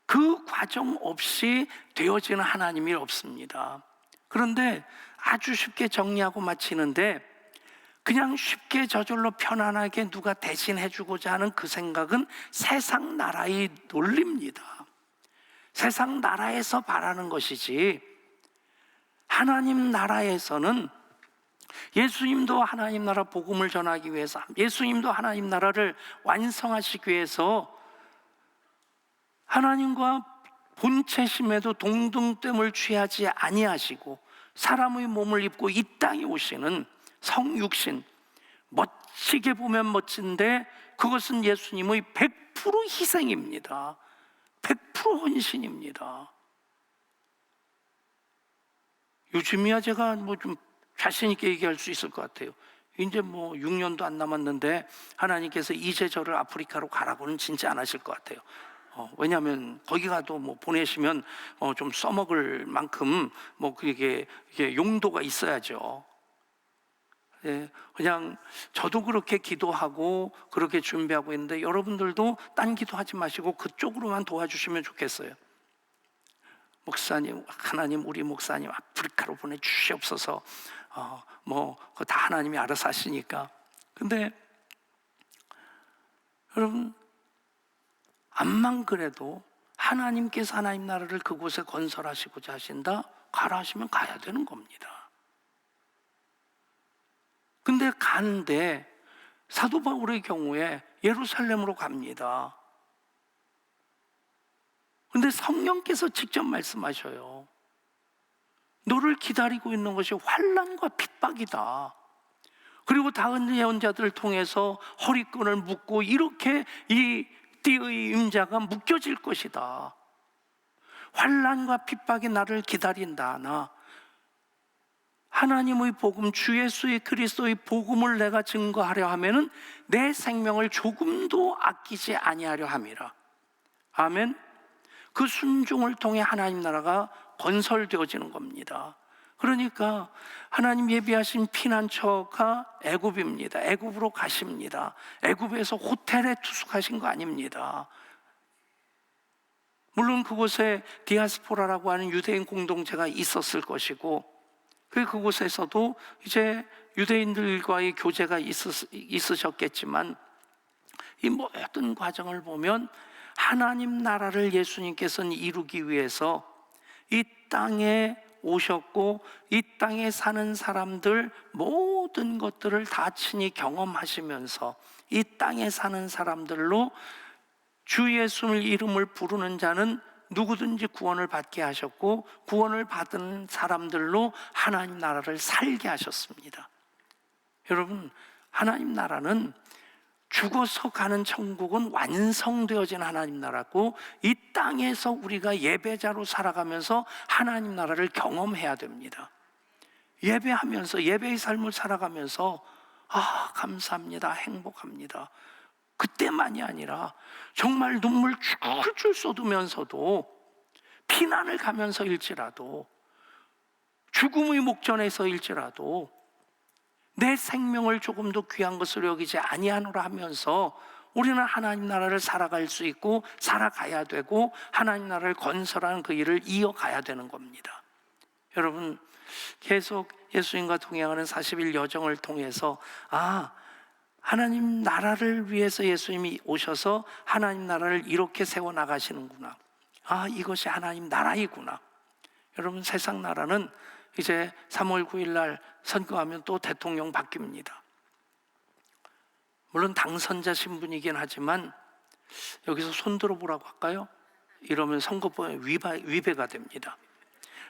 그 과정 없이 되어지는 하나님이 없습니다. 그런데 아주 쉽게 정리하고 마치는데, 그냥 쉽게 저절로 편안하게 누가 대신해 주고자 하는 그 생각은 세상 나라의 논리입니다. 세상 나라에서 바라는 것이지, 하나님 나라에서는 예수님도 하나님 나라 복음을 전하기 위해서, 예수님도 하나님 나라를 완성하시기 위해서 하나님과 본체심에도 동등됨을 취하지 아니하시고 사람의 몸을 입고 이 땅에 오시는 성육신, 멋지게 보면 멋진데 그것은 예수님의 100% 희생입니다. 100% 헌신입니다. 요즘이야 제가 좀 자신 있게 얘기할 수 있을 것 같아요. 이제 6년도 안 남았는데 하나님께서 이제 저를 아프리카로 가라고는 진짜 안 하실 것 같아요. 왜냐하면 거기 가도 보내시면 좀 써먹을 만큼 그게 용도가 있어야죠. 예, 그냥 저도 그렇게 기도하고 그렇게 준비하고 있는데 여러분들도 딴 기도하지 마시고 그쪽으로만 도와주시면 좋겠어요. 목사님, 하나님 우리 목사님 아프리카로 보내주시옵소서. 그거 다 하나님이 알아서 하시니까. 근데 여러분 암만 그래도 하나님께서 하나님 나라를 그곳에 건설하시고자 하신다? 가라 하시면 가야 되는 겁니다. 근데 가는데 사도 바울의 경우에 예루살렘으로 갑니다. 근데 성령께서 직접 말씀하셔요. 너를 기다리고 있는 것이 환난과 핍박이다. 그리고 다른 예언자들을 통해서 허리끈을 묶고 이렇게 이 띠의 임자가 묶여질 것이다. 환난과 핍박이 나를 기다린다. 나 하나님의 복음, 주 예수의 그리스도의 복음을 내가 증거하려 하면은 내 생명을 조금도 아끼지 아니하려 함이라. 아멘. 그 순종을 통해 하나님 나라가 건설되어지는 겁니다. 그러니까 하나님 예비하신 피난처가 애굽입니다. 애굽으로 가십니다. 애굽에서 호텔에 투숙하신 거 아닙니다. 물론 그곳에 디아스포라라고 하는 유대인 공동체가 있었을 것이고, 그곳에서도 이제 유대인들과의 교제가 있으셨겠지만, 이 모든 과정을 보면 하나님 나라를 예수님께서는 이루기 위해서 이 땅에 오셨고, 이 땅에 사는 사람들 모든 것들을 다 친히 경험하시면서 이 땅에 사는 사람들로 주 예수의 이름을 부르는 자는 누구든지 구원을 받게 하셨고, 구원을 받은 사람들로 하나님 나라를 살게 하셨습니다. 여러분, 하나님 나라는 죽어서 가는 천국은 완성되어진 하나님 나라고, 이 땅에서 우리가 예배자로 살아가면서 하나님 나라를 경험해야 됩니다. 예배하면서, 예배의 삶을 살아가면서 감사합니다, 행복합니다, 그때만이 아니라 정말 눈물 줄줄 쏟으면서도, 피난을 가면서일지라도, 죽음의 목전에서일지라도 내 생명을 조금도 귀한 것으로 여기지 아니하노라 하면서 우리는 하나님 나라를 살아갈 수 있고 살아가야 되고 하나님 나라를 건설하는 그 일을 이어가야 되는 겁니다. 여러분, 계속 예수님과 동행하는 40일 여정을 통해서 하나님 나라를 위해서 예수님이 오셔서 하나님 나라를 이렇게 세워나가시는구나, 이것이 하나님 나라이구나. 여러분, 세상 나라는 이제 3월 9일 날 선거하면 또 대통령 바뀝니다. 물론 당선자 신분이긴 하지만 여기서 손 들어보라고 할까요? 이러면 선거법에 위배가 됩니다.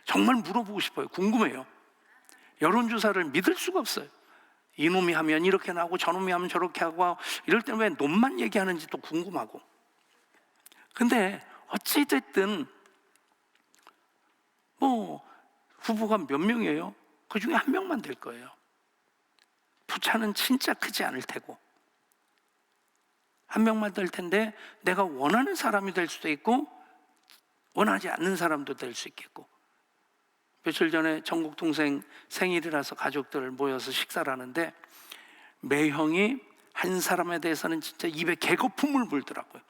정말 물어보고 싶어요. 궁금해요. 여론조사를 믿을 수가 없어요. 이놈이 하면 이렇게 나오고 저놈이 하면 저렇게 하고, 이럴 때는 왜 놈만 얘기하는지 또 궁금하고. 근데 어찌됐든 뭐 후보가 몇 명이에요? 그 중에 한 명만 될 거예요. 부차는 진짜 크지 않을 테고 한 명만 될 텐데, 내가 원하는 사람이 될 수도 있고 원하지 않는 사람도 될 수 있겠고. 며칠 전에 전국 동생 생일이라서 가족들 모여서 식사를 하는데 매형이 한 사람에 대해서는 진짜 입에 개거품을 물더라고요.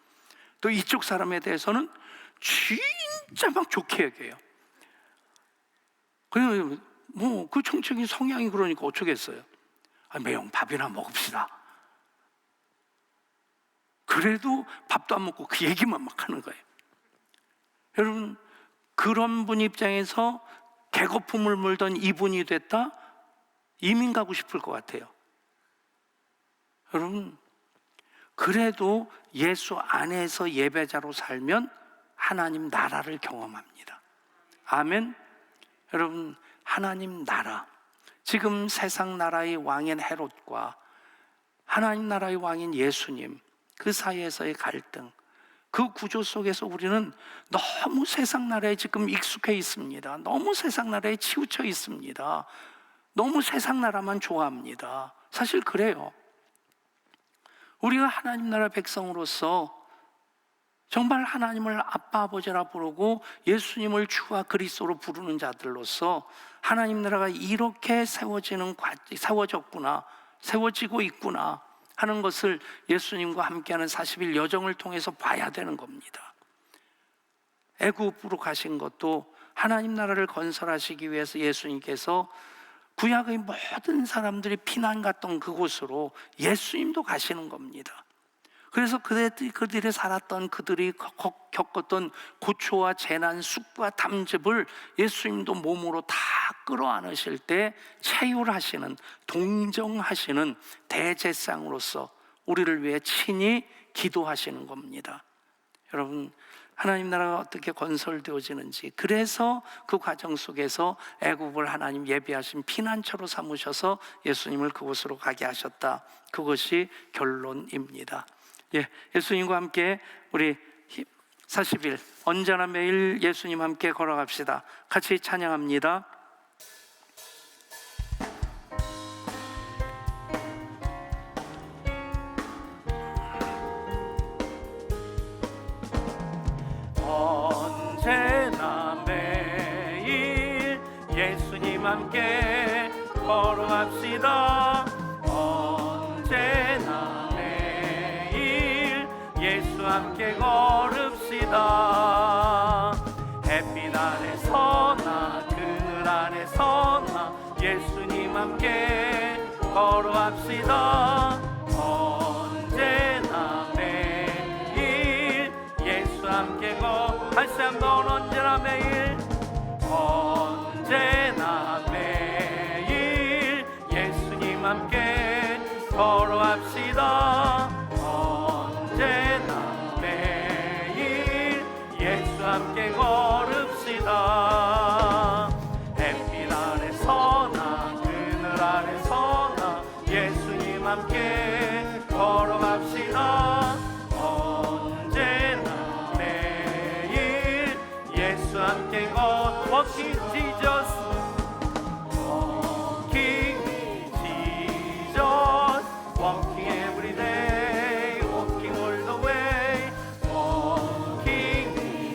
또 이쪽 사람에 대해서는 진짜 막 좋게 얘기해요. 그래서 뭐 그 총적인 성향이 그러니까 어쩌겠어요. 매형 밥이나 먹읍시다. 그래도 밥도 안 먹고 그 얘기만 막 하는 거예요. 여러분, 그런 분 입장에서 개거품을 물던 이분이 됐다? 이민 가고 싶을 것 같아요. 여러분, 그래도 예수 안에서 예배자로 살면 하나님 나라를 경험합니다. 아멘. 여러분, 하나님 나라, 지금 세상 나라의 왕인 헤롯과 하나님 나라의 왕인 예수님, 그 사이에서의 갈등, 그 구조 속에서 우리는 너무 세상 나라에 지금 익숙해 있습니다. 너무 세상 나라에 치우쳐 있습니다. 너무 세상 나라만 좋아합니다. 사실 그래요. 우리가 하나님 나라 백성으로서 정말 하나님을 아빠 아버지라 부르고 예수님을 주와 그리스도로 부르는 자들로서 하나님 나라가 이렇게 세워졌구나, 세워지고 있구나 하는 것을 예수님과 함께하는 40일 여정을 통해서 봐야 되는 겁니다. 애굽으로 가신 것도 하나님 나라를 건설하시기 위해서 예수님께서 구약의 모든 사람들이 피난 갔던 그곳으로 예수님도 가시는 겁니다. 그래서 그들이 살았던, 그들이 겪었던 고초와 재난, 쑥과 담즙을 예수님도 몸으로 다 끌어안으실 때 체휼하시는, 동정하시는 대제사장으로서 우리를 위해 친히 기도하시는 겁니다. 여러분, 하나님 나라가 어떻게 건설되어지는지, 그래서 그 과정 속에서 애굽을 하나님 예비하신 피난처로 삼으셔서 예수님을 그곳으로 가게 하셨다. 그것이 결론입니다. 예수님과 함께 우리 40일 언제나 매일 예수님 함께 걸어갑시다. 같이 찬양합니다. 언제나 매일 예수님 함께 걸어갑시다. 언제나 매일 예수 함께 걸읍시다. 햇빛 아래서나 그늘 아래서나 예수님 함께 걸어갑시다. 언제나 매일 예수 함께 다시 한번 언제나 매일, 언제나 매일 예수님 함께 걸어갑시다. 언제나 매일 예수 함께 걸읍시다. 햇빛 아래서나 그늘 아래서나 예수님 함께 걸어갑시다. 언제나 매일 예수 함께 Walking Jesus, Walking Jesus, Walking every day, Walking all the way, Walking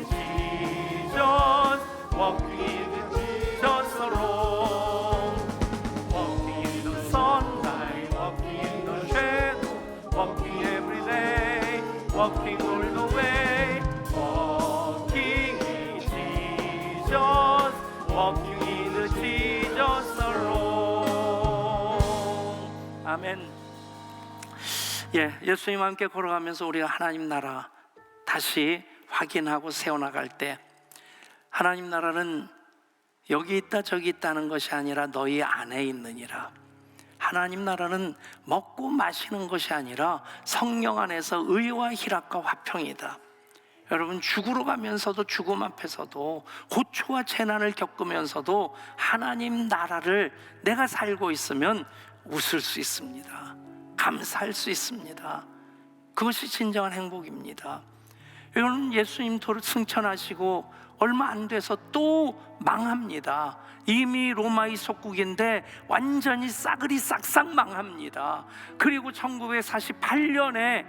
Jesus, Walking Jesus alone, Walking in the sunlight, Walking in the shadow, Walking every day, Walking all the way, Walking Jesus, walking in the Jesus alone. 아멘. 예수님 함께 걸어가면서 우리가 하나님 나라 다시 확인하고 세워나갈 때, 하나님 나라는 여기 있다 저기 있다는 것이 아니라 너희 안에 있느니라. 하나님 나라는 먹고 마시는 것이 아니라 성령 안에서 의와 희락과 화평이다. 여러분, 죽으러 가면서도, 죽음 앞에서도, 고초와 재난을 겪으면서도 하나님 나라를 내가 살고 있으면 웃을 수 있습니다. 감사할 수 있습니다. 그것이 진정한 행복입니다. 여러분, 예수님 도를 승천하시고 얼마 안 돼서 또 망합니다. 이미 로마의 속국인데 완전히 싸그리 싹싹 망합니다. 그리고 1948년에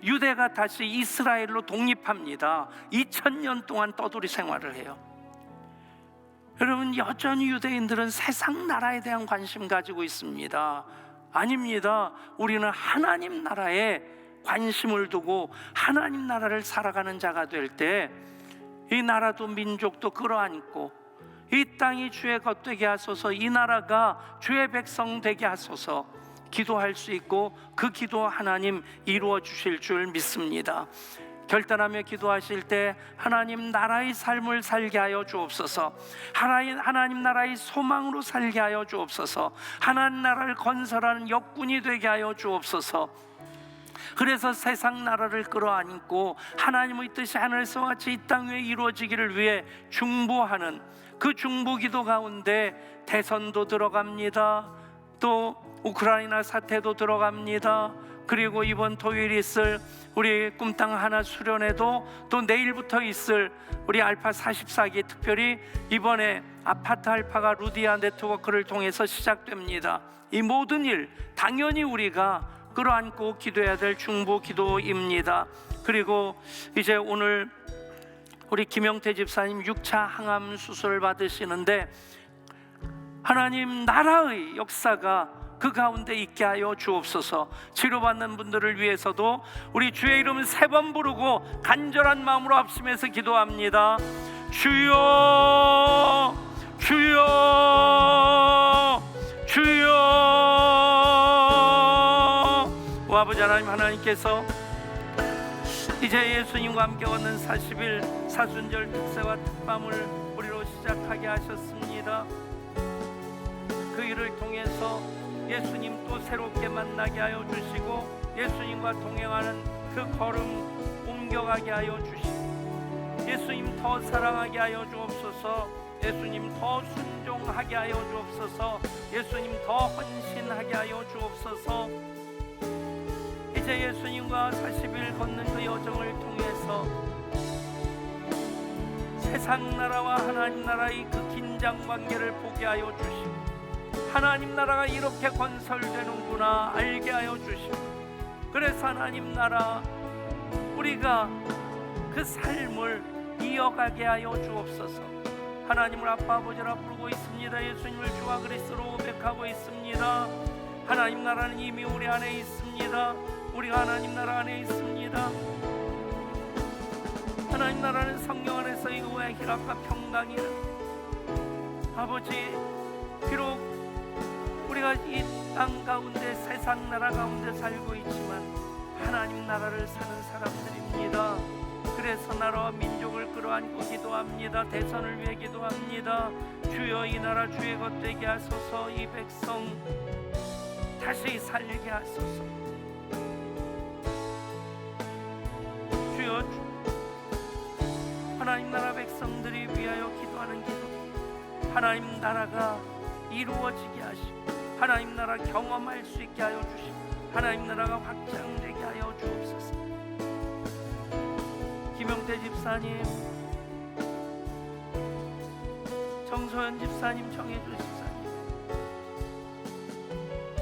유대가 다시 이스라엘로 독립합니다. 2000년 동안 떠돌이 생활을 해요. 여러분, 여전히 유대인들은 세상 나라에 대한 관심 가지고 있습니다. 아닙니다. 우리는 하나님 나라에 관심을 두고 하나님 나라를 살아가는 자가 될 때 이 나라도 민족도 끌어안고 이 땅이 주의 것 되게 하소서, 이 나라가 주의 백성 되게 하소서 기도할 수 있고 그 기도 하나님 이루어 주실 줄 믿습니다. 결단하며 기도하실 때 하나님 나라의 삶을 살게 하여 주옵소서, 하나님 나라의 소망으로 살게 하여 주옵소서, 하나님 나라를 건설하는 역군이 되게 하여 주옵소서. 그래서 세상 나라를 끌어안고 하나님의 뜻이 하늘에서와 같이 이 땅 위에 이루어지기를 위해 중보하는 그 중보 기도 가운데 대선도 들어갑니다. 또 우크라이나 사태도 들어갑니다. 그리고 이번 토요일 있을 우리 꿈땅 하나 수련회도, 또 내일부터 있을 우리 알파 44기, 특별히 이번에 아파트 알파가 루디아 네트워크를 통해서 시작됩니다. 이 모든 일 당연히 우리가 끌어안고 기도해야 될 중보 기도입니다. 그리고 이제 오늘 우리 김영태 집사님 6차 항암 수술을 받으시는데 하나님 나라의 역사가 그 가운데 있게 하여 주옵소서. 치료받는 분들을 위해서도 우리 주의 이름을 3번 부르고 간절한 마음으로 합심해서 기도합니다. 주여, 주여, 주여. 아버지 하나님, 하나님께서 이제 예수님과 함께 걷는 40일 사순절 특세와 특밤을 우리로 시작하게 하셨습니다. 그 일을 통해서 예수님 또 새롭게 만나게 하여 주시고 예수님과 동행하는 그 걸음 옮겨가게 하여 주시고 예수님 더 사랑하게 하여 주옵소서, 예수님 더 순종하게 하여 주옵소서, 예수님 더 헌신하게 하여 주옵소서. 이제 예수님과 40일 걷는 그 여정을 통해서 세상 나라와 하나님 나라의 그 긴장 관계를 보게 하여 주시고 하나님 나라가 이렇게 건설되는구나 알게 하여 주시고, 그래서 하나님 나라 우리가 그 삶을 이어가게 하여 주옵소서. 하나님을 아빠 아버지라 부르고 있습니다. 예수님을 주와 그리스도로 고백하고 있습니다. 하나님 나라는 이미 우리 안에 있습니다. 우리가 하나님 나라 안에 있습니다. 하나님 나라는 성령 안에서 의와 희락과 평강이라. 아버지, 비록 우리가 이 땅 가운데 세상 나라 가운데 살고 있지만 하나님 나라를 사는 사람들입니다. 그래서 나라와 민족을 끌어안고 기도합니다. 대선을 위해 기도합니다. 주여, 이 나라 주의 것 되게 하소서, 이 백성 다시 살게 하소서. 주여, 하나님 나라 백성들이 위하여 기도하는 기도, 하나님 나라가 이루어지게 하시고 하나님 나라 경험할 수 있게 하여 주시고 하나님 나라가 확장되게 하여 주옵소서. 김영태 집사님, 정소연 집사님, 정혜주 집사님,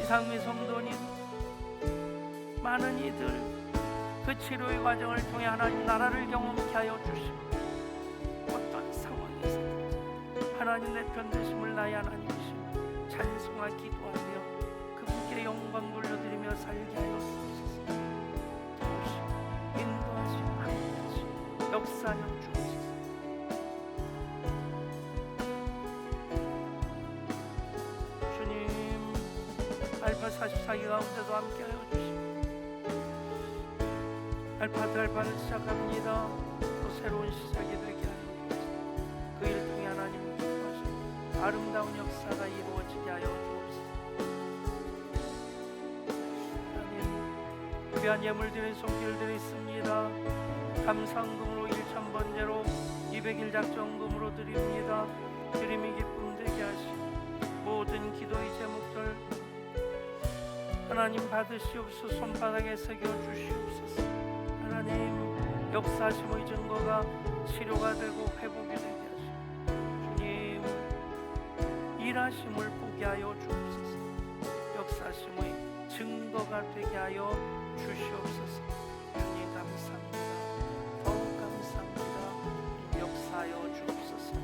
이상미 성도님, 많은 이들 그 치료의 과정을 통해 하나님 나라를 경험케 하여 주시고 어떤 상황에서 하나님 내 편 되심을 나의 하나님이시고 찬송하 기도하며 그분께 영광 돌려드리며 살게 하여 주옵소서. 도우시고 인도하시고 함께하시고 역사하여 주옵소서. 주님, 알파 44기 가운데도 함께하여 주시고 알파를 시작합니다. 또 새로운 시작이 되게 하여 주옵소서. 그 일 통해 하나님 기뻐하시고 아름다운 역사가 이루어지게 하여 주옵소서. 하나님, 귀한 예물 드린 손길 드리습니다. 감상금으로 1,000번제로 200일 작정금으로 드립니다. 드림이 기쁨 되게 하시고 모든 기도의 제목들 하나님 받으시옵소서. 손바닥에 새겨 주시옵소서. 하나님, 역사심의 증거가 치료가 되고 회복이 되게 하시고 주님, 일하심을 보게 하여 주옵소서. 역사심의 증거가 되게 하여 주시옵소서. 주님 감사합니다. 더욱 감사합니다. 역사하여 주옵소서.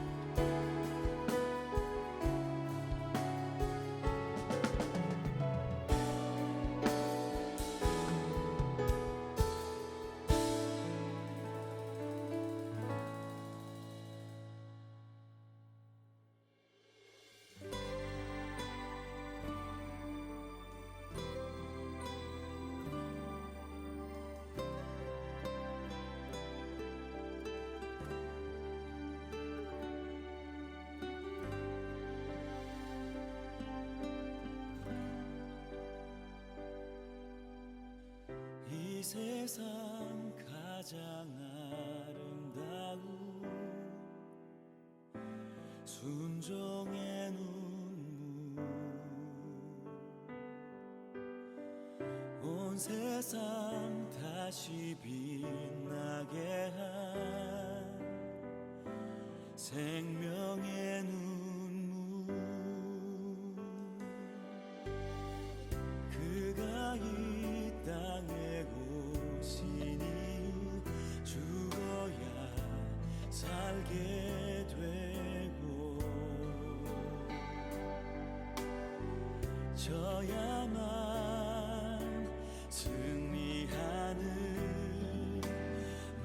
이 세상 가장 아름다운 순종의 눈물, 온 세상 다시 빛나게 한 생명의 눈물, 그가 이 땅에 오시니 죽어야 살게 되고 져야만 승리하는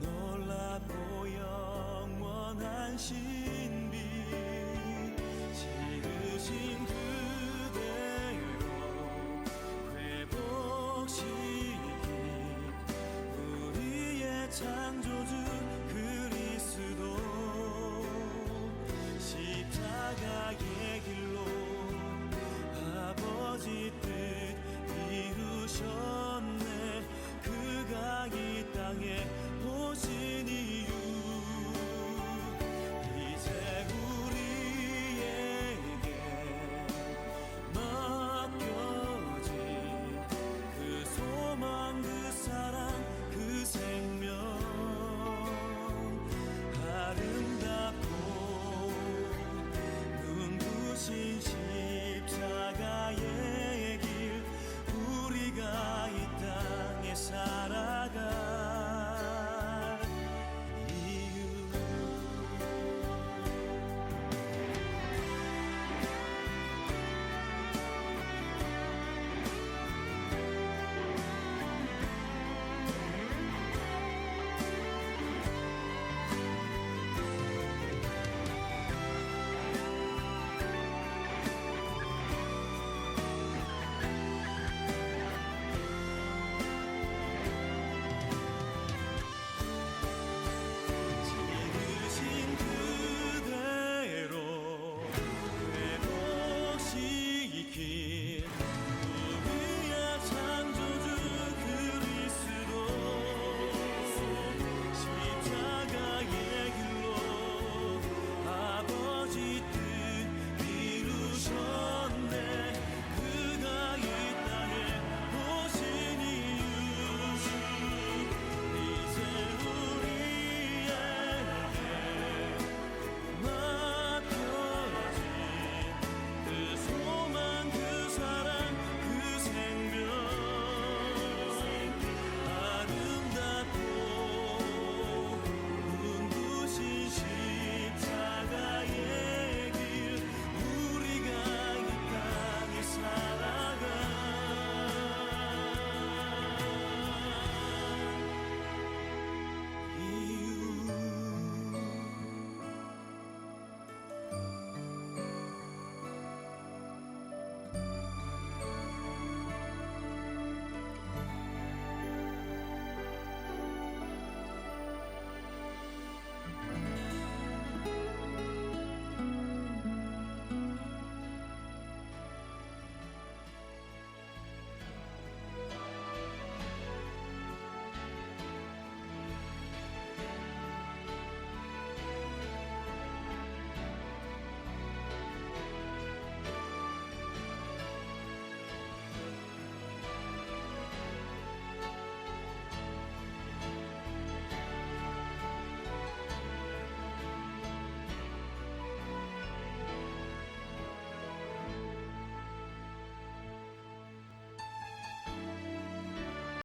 놀랍고 영원한 신